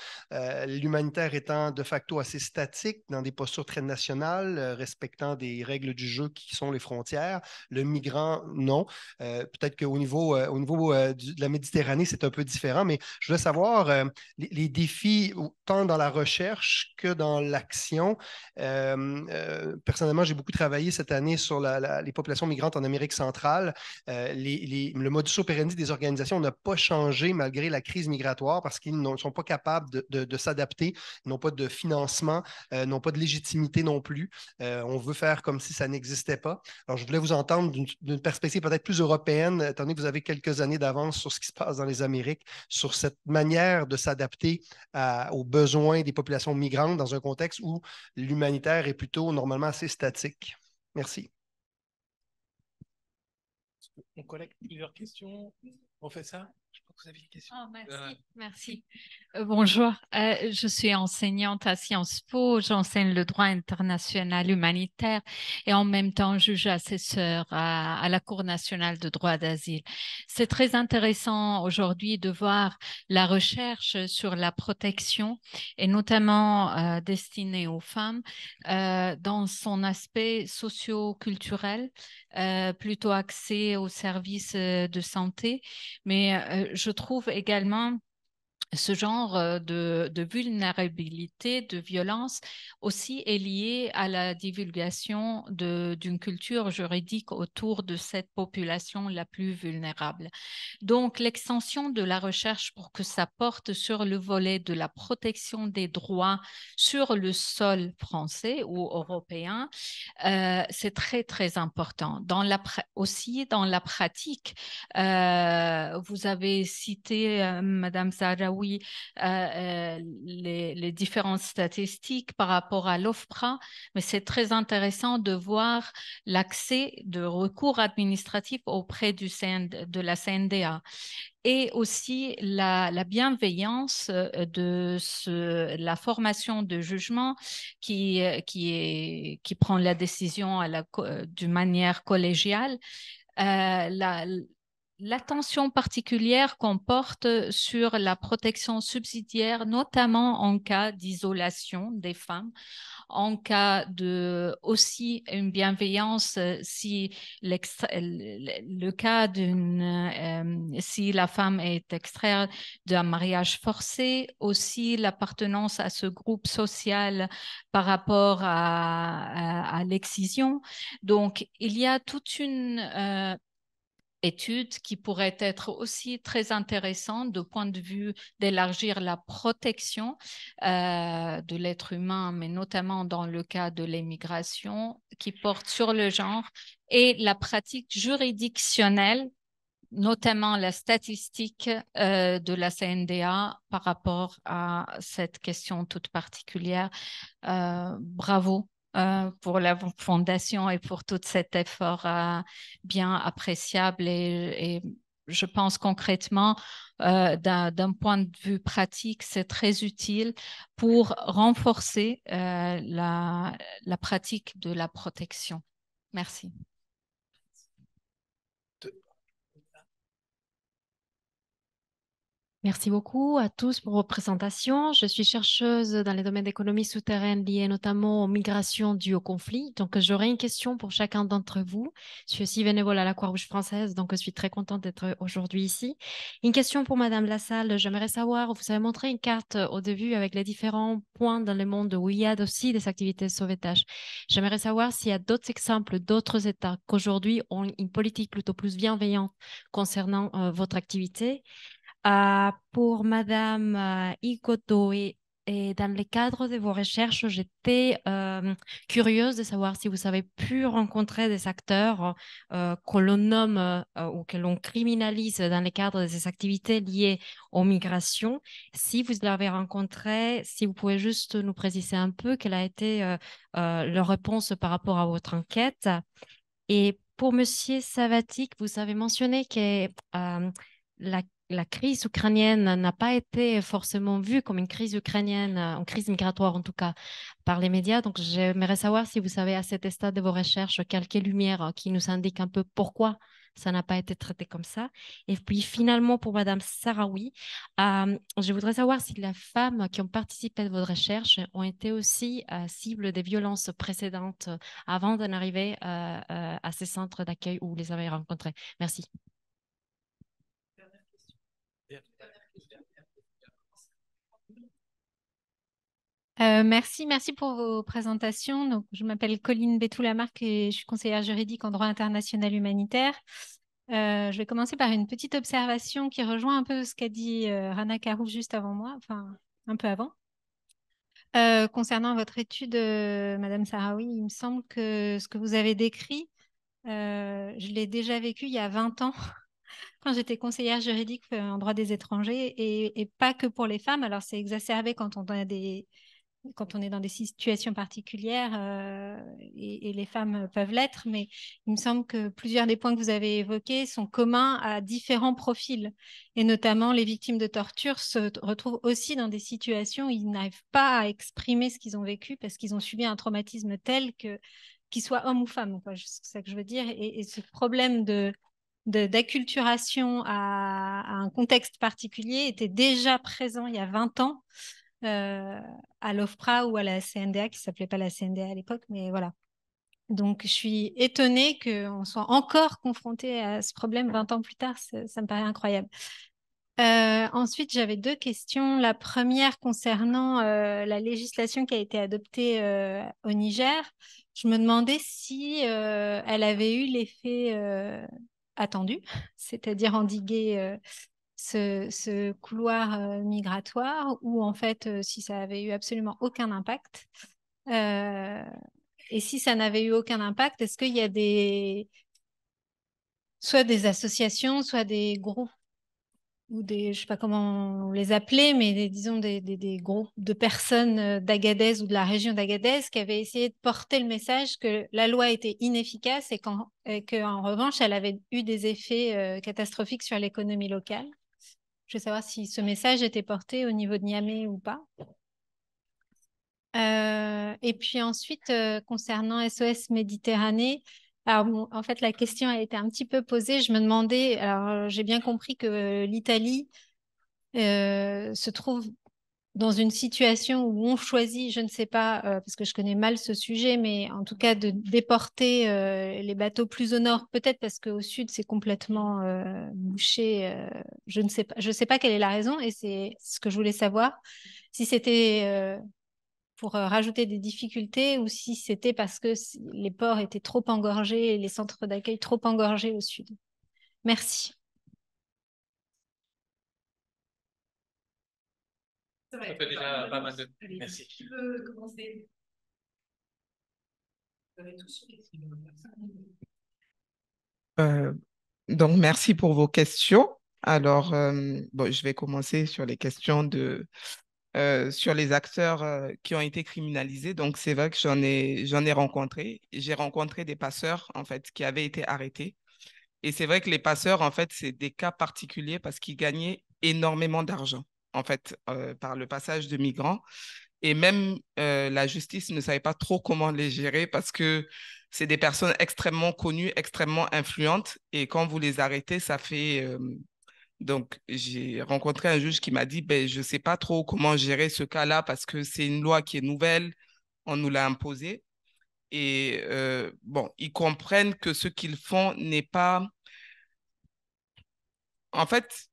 L'humanitaire étant de facto assez statique dans des postures très nationales, respectant des règles du jeu qui sont les frontières. Le migrant, non. Peut-être qu'au niveau, de la Méditerranée, c'est un peu différent, mais je voulais savoir les défis, tant dans la recherche que dans l'action. Personnellement, j'ai beaucoup travaillé cette année sur les populations migrantes en Amérique centrale. Le modus operandi des organisations n'a pas changé malgré la crise migratoire parce qu'ils ne sont pas capables de s'adapter, ils n'ont pas de financement, n'ont pas de légitimité non plus. On veut faire comme si ça n'existait pas. Alors, je voulais vous entendre d'une perspective peut-être plus européenne, étant donné que vous avez quelques années d'avance sur ce qui se passe dans les Amériques, sur cette manière de s'adapter aux besoins des populations migrantes dans un contexte où l'humanitaire est plutôt normalement assez statique. Merci. On collecte plusieurs questions. On fait ça? Je crois que vous avez une question. Oh, merci. Bonjour, je suis enseignante à Sciences Po, j'enseigne le droit international humanitaire et en même temps juge assesseur à la Cour nationale de droit d'asile. C'est très intéressant aujourd'hui de voir la recherche sur la protection et notamment destinée aux femmes dans son aspect socio-culturel, plutôt axé aux services de santé, mais je trouve également ce genre de vulnérabilité, de violence aussi est lié à la divulgation d'une culture juridique autour de cette population la plus vulnérable. Donc, l'extension de la recherche pour que ça porte sur le volet de la protection des droits sur le sol français ou européen, c'est très, très important. Aussi, dans la pratique, vous avez cité, Madame Sahraoui, les différentes statistiques par rapport à l'OFPRA, mais c'est très intéressant de voir l'accès de recours administratif auprès de la CNDA. Et aussi la bienveillance de la formation de jugement qui prend la décision d'une manière collégiale. L'attention particulière qu'on porte sur la protection subsidiaire, notamment en cas d'isolation des femmes, en cas aussi une bienveillance si le cas si la femme est extraite d'un mariage forcé, aussi l'appartenance à ce groupe social par rapport à l'excision. Donc, il y a toute une étude qui pourrait être aussi très intéressante du point de vue d'élargir la protection de l'être humain, mais notamment dans le cas de l'immigration, qui porte sur le genre et la pratique juridictionnelle notamment la statistique de la CNDA par rapport à cette question toute particulière. Bravo pour la fondation et pour tout cet effort bien appréciable et je pense concrètement, d'un point de vue pratique, c'est très utile pour renforcer la pratique de la protection. Merci. Merci beaucoup à tous pour vos présentations. Je suis chercheuse dans les domaines d'économie souterraine liés notamment aux migrations dues au conflit. Donc, j'aurais une question pour chacun d'entre vous. Je suis aussi bénévole à la Croix-Rouge française, donc je suis très contente d'être aujourd'hui ici. Une question pour Madame Lassalle. J'aimerais savoir, vous avez montré une carte au début avec les différents points dans le monde où il y a aussi des activités de sauvetage. J'aimerais savoir s'il y a d'autres exemples d'autres États qu'aujourd'hui ont une politique plutôt plus bienveillante concernant votre activité. Pour Madame Ikoto et dans le cadre de vos recherches, j'étais curieuse de savoir si vous avez pu rencontrer des acteurs que l'on nomme ou que l'on criminalise dans le cadre de ces activités liées aux migrations. Si vous l'avez rencontré, si vous pouvez juste nous préciser un peu quelle a été leur réponse par rapport à votre enquête. Et pour Monsieur Savatik, vous avez mentionné que la crise ukrainienne n'a pas été forcément vue comme une crise ukrainienne, une crise migratoire en tout cas, par les médias. Donc, j'aimerais savoir si vous savez à cet stade de vos recherches quelques lumières qui nous indiquent un peu pourquoi ça n'a pas été traité comme ça. Et puis finalement, pour Madame Sahraoui, je voudrais savoir si les femmes qui ont participé à votre recherche ont été aussi cibles des violences précédentes avant d'en arriver à ces centres d'accueil où vous les avez rencontrées. Merci. Merci pour vos présentations. Donc, je m'appelle Colline Bétou-Lamarque et je suis conseillère juridique en droit international humanitaire. Je vais commencer par une petite observation qui rejoint un peu ce qu'a dit Rana Karou juste avant moi, enfin un peu avant. Concernant votre étude, Madame Sahraoui, il me semble que ce que vous avez décrit, je l'ai déjà vécu il y a 20 ans quand j'étais conseillère juridique en droit des étrangers et pas que pour les femmes. Alors, c'est exacerbé quand on est dans des situations particulières et les femmes peuvent l'être, mais il me semble que plusieurs des points que vous avez évoqués sont communs à différents profils. Et notamment, les victimes de torture se retrouvent aussi dans des situations où ils n'arrivent pas à exprimer ce qu'ils ont vécu parce qu'ils ont subi un traumatisme tel qu'ils soient hommes ou femmes. C'est ça que je veux dire. Et ce problème d'acculturation à un contexte particulier était déjà présent il y a 20 ans à l'OFPRA ou à la CNDA, qui ne s'appelait pas la CNDA à l'époque, mais voilà. Donc, je suis étonnée qu'on soit encore confronté à ce problème 20 ans plus tard. Ça me paraît incroyable. Ensuite, j'avais deux questions. La première concernant la législation qui a été adoptée au Niger. Je me demandais si elle avait eu l'effet attendu, c'est-à-dire endiguer ce couloir migratoire ou en fait si ça avait eu absolument aucun impact. Et si ça n'avait eu aucun impact, est-ce qu'il y a soit des associations, soit des groupes ou je ne sais pas comment les appeler, mais disons des groupes de personnes d'Agadez ou de la région d'Agadez qui avaient essayé de porter le message que la loi était inefficace et qu'en revanche, elle avait eu des effets catastrophiques sur l'économie locale. Je veux savoir si ce message était porté au niveau de Niamey ou pas. Et puis ensuite, concernant SOS Méditerranée, alors bon, en fait, la question a été un petit peu posée. Je me demandais, alors j'ai bien compris que l'Italie se trouve dans une situation où on choisit, je ne sais pas, parce que je connais mal ce sujet, mais en tout cas de déporter les bateaux plus au nord, peut-être parce qu'au sud, c'est complètement bouché. Je ne sais pas, je sais pas quelle est la raison, et c'est ce que je voulais savoir, si c'était pour rajouter des difficultés ou si c'était parce que les ports étaient trop engorgés et les centres d'accueil trop engorgés au sud. Merci. Ça fait déjà pas mal de... Merci. Tu veux commencer? Donc, merci pour vos questions. Alors, bon, je vais commencer sur les questions sur les acteurs qui ont été criminalisés. Donc, c'est vrai que j'en ai rencontré. J'ai rencontré des passeurs, en fait, qui avaient été arrêtés. Et c'est vrai que les passeurs, en fait, c'est des cas particuliers parce qu'ils gagnaient énormément d'argent, en fait, par le passage de migrants. Et même la justice ne savait pas trop comment les gérer parce que c'est des personnes extrêmement connues, extrêmement influentes. Et quand vous les arrêtez, ça fait... donc, j'ai rencontré un juge qui m'a dit, ben, je ne sais pas trop comment gérer ce cas-là parce que c'est une loi qui est nouvelle, on nous l'a imposée. Et bon, ils comprennent que ce qu'ils font n'est pas... En fait,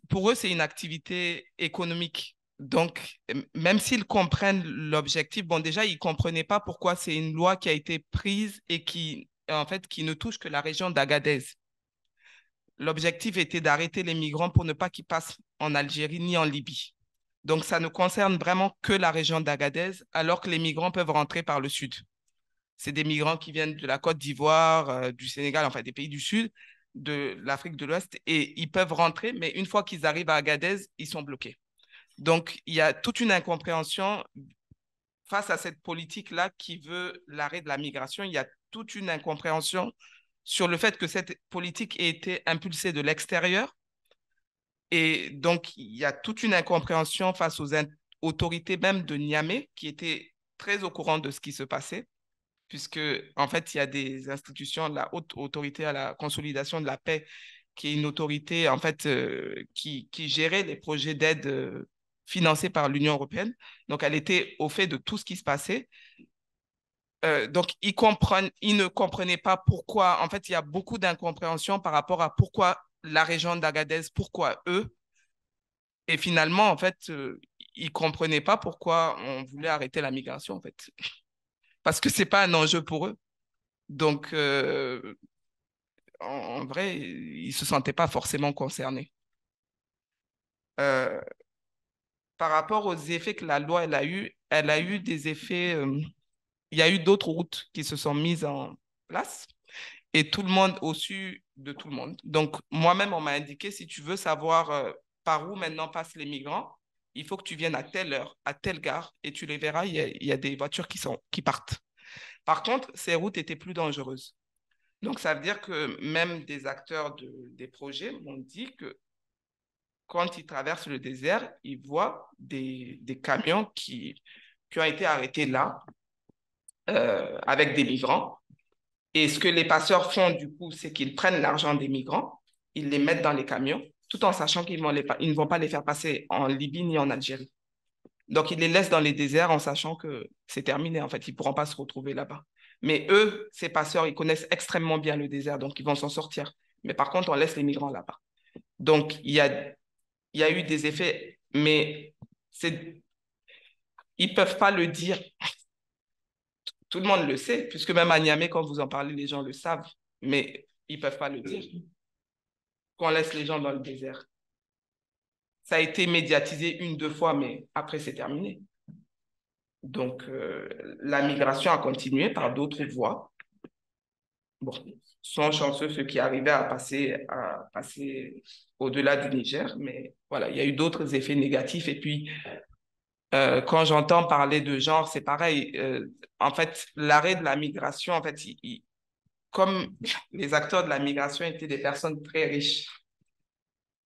pour eux, c'est une activité économique. Donc, même s'ils comprennent l'objectif, bon, déjà, ils ne comprenaient pas pourquoi c'est une loi qui a été prise et qui, en fait, qui ne touche que la région d'Agadez. L'objectif était d'arrêter les migrants pour ne pas qu'ils passent en Algérie ni en Libye. Donc, ça ne concerne vraiment que la région d'Agadez, alors que les migrants peuvent rentrer par le sud. C'est des migrants qui viennent de la Côte d'Ivoire, du Sénégal, enfin des pays du sud, de l'Afrique de l'Ouest, et ils peuvent rentrer, mais une fois qu'ils arrivent à Agadez, ils sont bloqués. Donc, il y a toute une incompréhension face à cette politique-là qui veut l'arrêt de la migration. Il y a toute une incompréhension sur le fait que cette politique ait été impulsée de l'extérieur. Et donc, il y a toute une incompréhension face aux autorités même de Niamey qui étaient très au courant de ce qui se passait, puisque, en fait, il y a des institutions, la Haute Autorité à la consolidation de la paix, qui est une autorité, en fait, qui gérait les projets d'aide financés par l'Union européenne. Donc, elle était au fait de tout ce qui se passait. Donc, ils ne comprenaient pas pourquoi. En fait, il y a beaucoup d'incompréhension par rapport à pourquoi la région d'Agadez, pourquoi eux. Et finalement, en fait, ils ne comprenaient pas pourquoi on voulait arrêter la migration, en fait. Parce que ce n'est pas un enjeu pour eux. Donc, en vrai, ils ne se sentaient pas forcément concernés. Euh, Par rapport aux effets que la loi elle a eu des effets. Il y a eu d'autres routes qui se sont mises en place et tout le monde au-dessus de tout le monde. Donc, moi-même, on m'a indiqué, si tu veux savoir par où maintenant passent les migrants, il faut que tu viennes à telle heure, à telle gare, et tu les verras, il y a des voitures qui partent. Par contre, ces routes étaient plus dangereuses. Donc, ça veut dire que même des acteurs des projets m'ont dit que quand ils traversent le désert, ils voient des camions qui ont été arrêtés là avec des migrants. Et ce que les passeurs font, du coup, c'est qu'ils prennent l'argent des migrants, ils les mettent dans les camions, tout en sachant qu'ils ne vont pas les faire passer en Libye ni en Algérie. Donc, ils les laissent dans les déserts en sachant que c'est terminé, en fait, ils ne pourront pas se retrouver là-bas. Mais eux, ces passeurs, ils connaissent extrêmement bien le désert, donc ils vont s'en sortir. Mais par contre, on laisse les migrants là-bas. Donc, il y a eu des effets, mais ils ne peuvent pas le dire. Tout le monde le sait, puisque même à Niamey, quand vous en parlez, les gens le savent, mais ils ne peuvent pas le dire. Qu'on laisse les gens dans le désert. Ça a été médiatisé une, deux fois, mais après, c'est terminé. Donc, la migration a continué par d'autres voies. Bon, sont chanceux ceux qui arrivaient à passer au-delà du Niger, mais voilà, il y a eu d'autres effets négatifs. Et puis, quand j'entends parler de genre, c'est pareil. En fait, l'arrêt de la migration, en fait, comme les acteurs de la migration étaient des personnes très riches,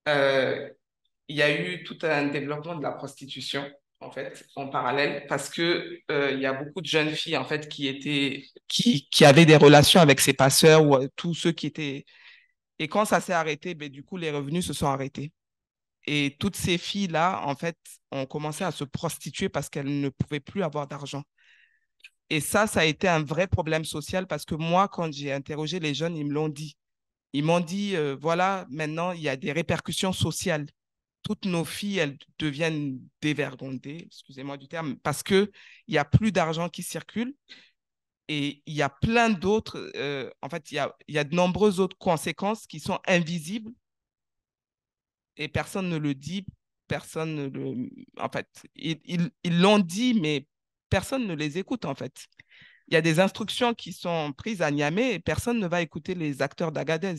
il y a eu tout un développement de la prostitution, en fait, en parallèle, parce que il y a beaucoup de jeunes filles, en fait, qui avaient des relations avec ces passeurs ou tous ceux qui étaient... Et quand ça s'est arrêté, ben, du coup, les revenus se sont arrêtés. Et toutes ces filles-là, en fait, ont commencé à se prostituer parce qu'elles ne pouvaient plus avoir d'argent. Et ça a été un vrai problème social parce que moi, quand j'ai interrogé les jeunes, ils me l'ont dit. Ils m'ont dit, voilà, maintenant, il y a des répercussions sociales. Toutes nos filles, elles deviennent dévergondées, excusez-moi du terme, parce qu'il n'y a plus d'argent qui circule et il y a plein d'autres, en fait, il y a de nombreuses autres conséquences qui sont invisibles et personne ne le dit, personne ne le... En fait, ils l'ont dit, mais personne ne les écoute, en fait. Il y a des instructions qui sont prises à Niamey et personne ne va écouter les acteurs d'Agadez.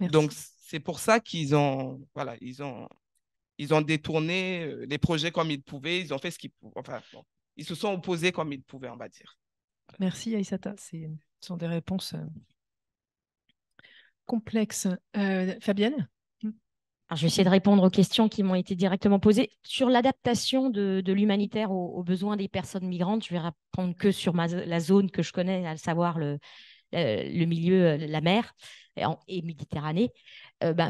Merci. Donc, c'est pour ça qu'ils ont, voilà, ils ont détourné les projets comme ils pouvaient, ils ont fait ce qu'ils pouvaient. Enfin, bon, ils se sont opposés comme ils pouvaient, on va dire. Merci Aïssata, ce sont des réponses complexes. Fabienne? Alors, je vais essayer de répondre aux questions qui m'ont été directement posées. Sur l'adaptation de l'humanitaire aux besoins des personnes migrantes, je vais répondre que sur la zone que je connais, à savoir le milieu, la mer et Méditerranée.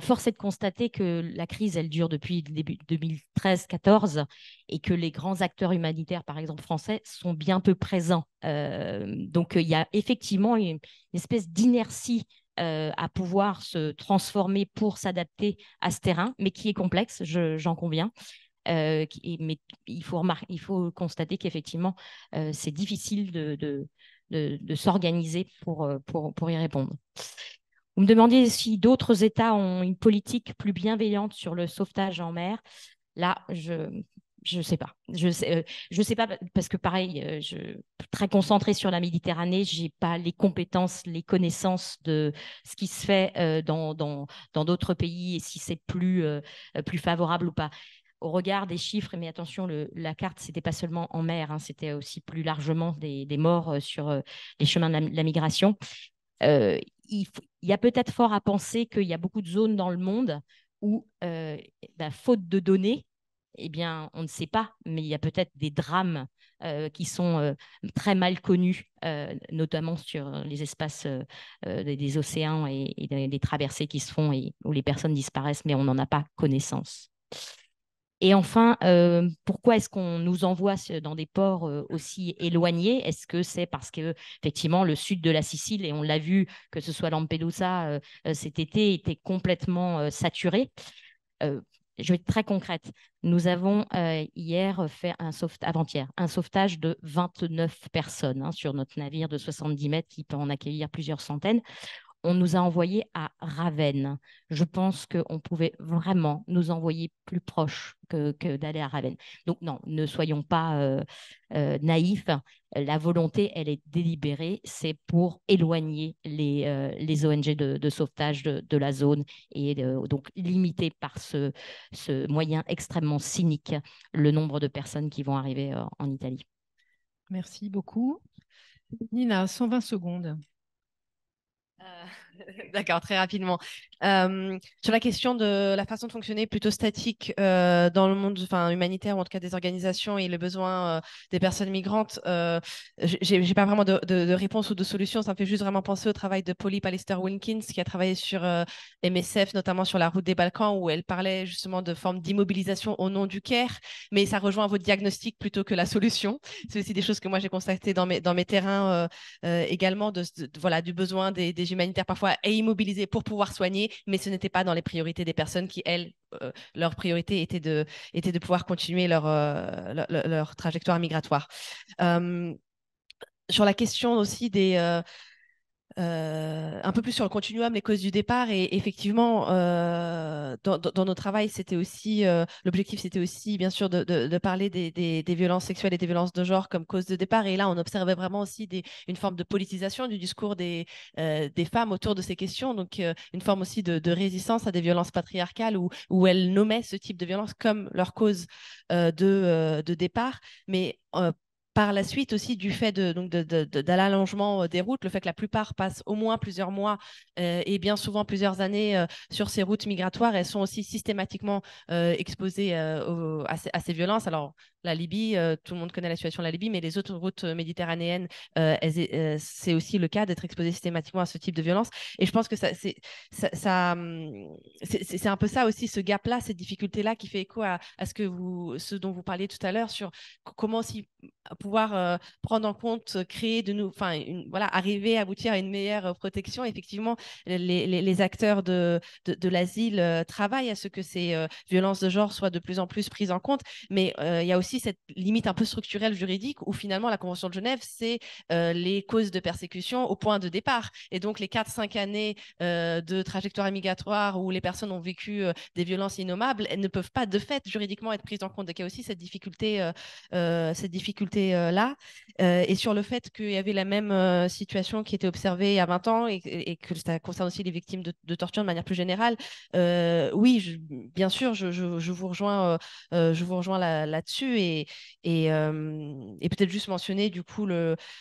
Force est de constater que la crise, elle dure depuis le début 2013-14 et que les grands acteurs humanitaires, par exemple français, sont bien peu présents. Donc, il y a effectivement une espèce d'inertie à pouvoir se transformer pour s'adapter à ce terrain, mais qui est complexe, j'en conviens. Mais il faut constater qu'effectivement, c'est difficile de s'organiser pour y répondre. Vous me demandiez si d'autres États ont une politique plus bienveillante sur le sauvetage en mer. Là, je sais pas. Je sais pas parce que pareil, je suis très concentrée sur la Méditerranée. J'ai pas les compétences, les connaissances de ce qui se fait dans d'autres pays et si c'est plus favorable ou pas. Au regard des chiffres, mais attention, la carte, c'était pas seulement en mer, hein, c'était aussi plus largement des morts sur les chemins de la migration. Il y a peut-être fort à penser qu'il y a beaucoup de zones dans le monde où, faute de données, eh bien, on ne sait pas, mais il y a peut-être des drames qui sont très mal connus, notamment sur les espaces des océans et des traversées qui se font et où les personnes disparaissent, mais on n'en a pas connaissance. Et enfin, pourquoi est-ce qu'on nous envoie dans des ports aussi éloignés? Est-ce que c'est parce que effectivement le sud de la Sicile, et on l'a vu, que ce soit Lampedusa cet été, était complètement saturé? Je vais être très concrète. Nous avons hier fait avant-hier un sauvetage de 29 personnes sur notre navire de 70 mètres qui peut en accueillir plusieurs centaines. On nous a envoyés à Ravenne. Je pense qu'on pouvait vraiment nous envoyer plus proche que d'aller à Ravenne. Donc non, ne soyons pas naïfs. La volonté, elle est délibérée. C'est pour éloigner les ONG de sauvetage de la zone et donc limiter par ce moyen extrêmement cynique le nombre de personnes qui vont arriver en Italie. Merci beaucoup. Nina, 120 secondes. D'accord, très rapidement. Sur la question de la façon de fonctionner plutôt statique dans le monde humanitaire, ou en tout cas des organisations et le besoin des personnes migrantes, j'ai pas vraiment de réponse ou de solution. Ça me fait juste vraiment penser au travail de Polly Pallister-Wilkins qui a travaillé sur MSF, notamment sur la route des Balkans, où elle parlait justement de formes d'immobilisation au nom du care, mais ça rejoint votre diagnostic plutôt que la solution. C'est aussi des choses que moi j'ai constatées dans mes terrains également, voilà, du besoin des humanitaires parfois à immobiliser pour pouvoir soigner, mais ce n'était pas dans les priorités des personnes qui, elles, leur priorité était de pouvoir continuer leur trajectoire migratoire. Sur la question aussi un peu plus sur le continuum, les causes du départ. Et effectivement, dans nos travails, c'était aussi l'objectif, c'était aussi bien sûr de parler des violences sexuelles et des violences de genre comme cause de départ. Et là, on observait vraiment aussi une forme de politisation du discours des femmes autour de ces questions. Donc, une forme aussi de résistance à des violences patriarcales où elles nommaient ce type de violence comme leur cause de départ. Mais par la suite aussi du fait de l'allongement des routes, le fait que la plupart passent au moins plusieurs mois et bien souvent plusieurs années sur ces routes migratoires, elles sont aussi systématiquement exposées à ces violences. Alors, la Libye, tout le monde connaît la situation de la Libye, mais les autres routes méditerranéennes, c'est aussi le cas d'être exposé systématiquement à ce type de violence. Et je pense que c'est un peu ça aussi, ce gap-là, cette difficulté-là qui fait écho à ce dont vous parliez tout à l'heure sur comment aussi pouvoir prendre en compte, créer arriver à aboutir à une meilleure protection. Effectivement, les acteurs de l'asile travaillent à ce que ces violences de genre soient de plus en plus prises en compte, mais il y a aussi cette limite un peu structurelle juridique où finalement la Convention de Genève, c'est les causes de persécution au point de départ. Et donc les 4-5 années de trajectoire migratoire où les personnes ont vécu des violences innommables, elles ne peuvent pas de fait juridiquement être prises en compte. Donc il y a aussi cette difficulté là. et sur le fait qu'il y avait la même situation qui était observée il y a 20 ans et que ça concerne aussi les victimes de torture de manière plus générale. Oui, bien sûr, je vous rejoins là-dessus et peut-être juste mentionner du coup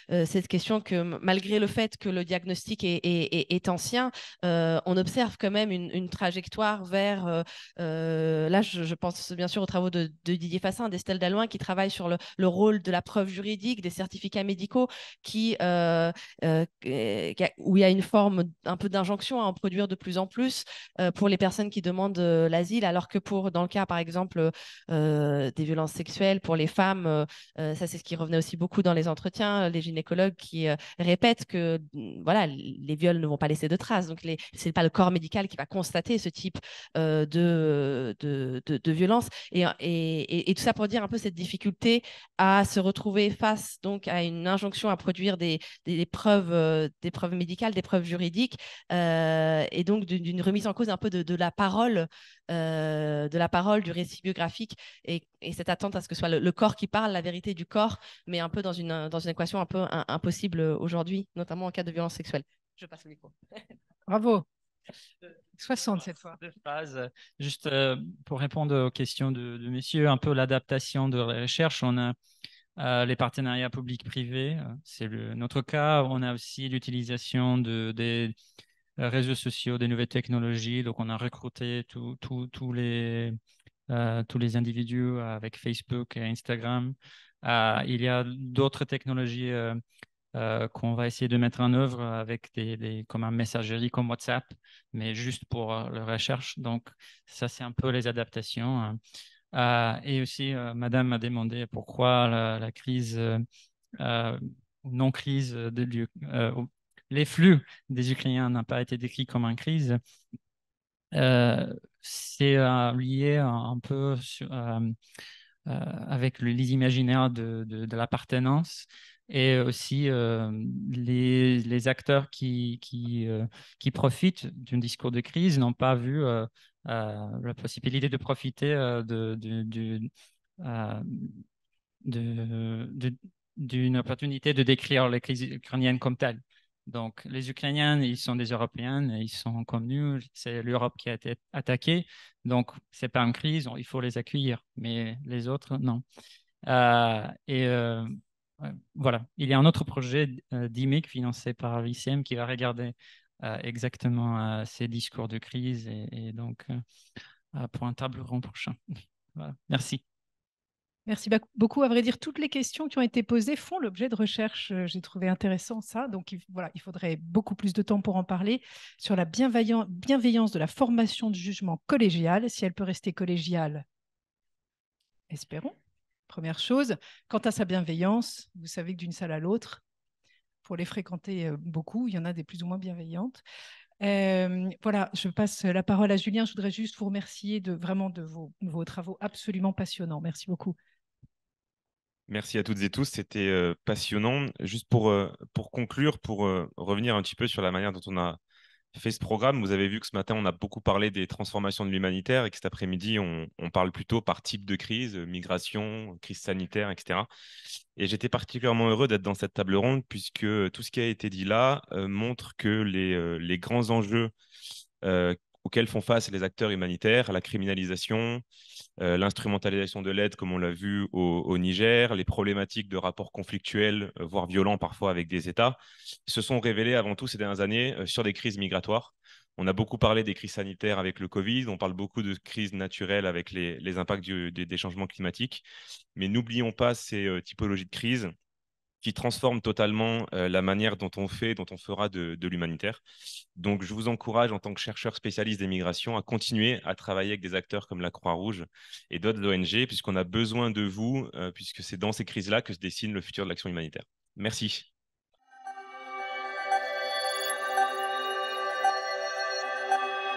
cette question que malgré le fait que le diagnostic est ancien, on observe quand même une trajectoire vers, là je pense bien sûr aux travaux de Didier Fassin, d'Estelle Dallouin qui travaillent sur le rôle de la preuve juridique, des certificats médicaux où il y a une forme un peu d'injonction à en produire de plus en plus pour les personnes qui demandent l'asile, alors que dans le cas par exemple des violences sexuelles pour les femmes, ça c'est ce qui revenait aussi beaucoup dans les entretiens, les gynécologues qui répètent que voilà, les viols ne vont pas laisser de traces, donc c'est pas le corps médical qui va constater ce type de violence et tout ça pour dire un peu cette difficulté à se retrouver face donc à une injonction à produire des preuves médicales, des preuves juridiques et donc d'une remise en cause un peu de la parole, du récit biographique et cette attente à ce que ce soit le corps qui parle, la vérité du corps, mais un peu dans une équation un peu impossible aujourd'hui, notamment en cas de violence sexuelle. Je passe le micro. Bravo. 60 cette fois. Deux phrases, juste pour répondre aux questions de messieurs, un peu l'adaptation de la recherche. On a les partenariats publics-privés, c'est notre cas. On a aussi l'utilisation des réseaux sociaux, des nouvelles technologies. Donc, on a recruté tous les individus avec Facebook et Instagram. Il y a d'autres technologies qu'on va essayer de mettre en œuvre avec comme un messagerie comme WhatsApp, mais juste pour la recherche. Donc, ça, c'est un peu les adaptations. Et aussi, Madame m'a demandé pourquoi la crise, non-crise, les flux des Ukrainiens n'ont pas été décrits comme une crise. C'est lié un peu avec les imaginaires de l'appartenance et aussi les acteurs qui profitent d'un discours de crise n'ont pas vu la possibilité de profiter d'une opportunité de décrire les crises ukrainiennes comme telles. Donc, les Ukrainiens, ils sont des Européens, ils sont comme nous, c'est l'Europe qui a été attaquée. Donc, ce n'est pas une crise, il faut les accueillir, mais les autres, non. Voilà, il y a un autre projet d'IMIC financé par l'ICM qui va regarder exactement ces discours de crise et donc pour un table ronde prochain. Voilà. Merci. Merci beaucoup. À vrai dire, toutes les questions qui ont été posées font l'objet de recherches. J'ai trouvé intéressant ça. Donc, voilà, il faudrait beaucoup plus de temps pour en parler sur la bienveillance de la formation de jugement collégial, si elle peut rester collégiale. Espérons. Première chose. Quant à sa bienveillance, vous savez que d'une salle à l'autre, pour les fréquenter beaucoup, il y en a des plus ou moins bienveillantes. Voilà, je passe la parole à Julien. Je voudrais juste vous remercier vraiment de vos travaux absolument passionnants. Merci beaucoup. Merci à toutes et tous, c'était passionnant. Juste pour conclure, pour revenir un petit peu sur la manière dont on a fait ce programme, vous avez vu que ce matin, on a beaucoup parlé des transformations de l'humanitaire et que cet après-midi, on parle plutôt par type de crise, migration, crise sanitaire, etc. Et j'étais particulièrement heureux d'être dans cette table ronde puisque tout ce qui a été dit là montre que les grands enjeux auxquels font face les acteurs humanitaires, la criminalisation, l'instrumentalisation de l'aide, comme on l'a vu au Niger, les problématiques de rapports conflictuels, voire violents parfois avec des États, se sont révélées avant tout ces dernières années sur des crises migratoires. On a beaucoup parlé des crises sanitaires avec le Covid, on parle beaucoup de crises naturelles avec les impacts des changements climatiques, mais n'oublions pas ces typologies de crises qui transforme totalement la manière dont on fait, dont on fera de l'humanitaire. Donc, je vous encourage, en tant que chercheur spécialiste des migrations, à continuer à travailler avec des acteurs comme la Croix-Rouge et d'autres ONG, puisqu'on a besoin de vous, puisque c'est dans ces crises-là que se dessine le futur de l'action humanitaire. Merci.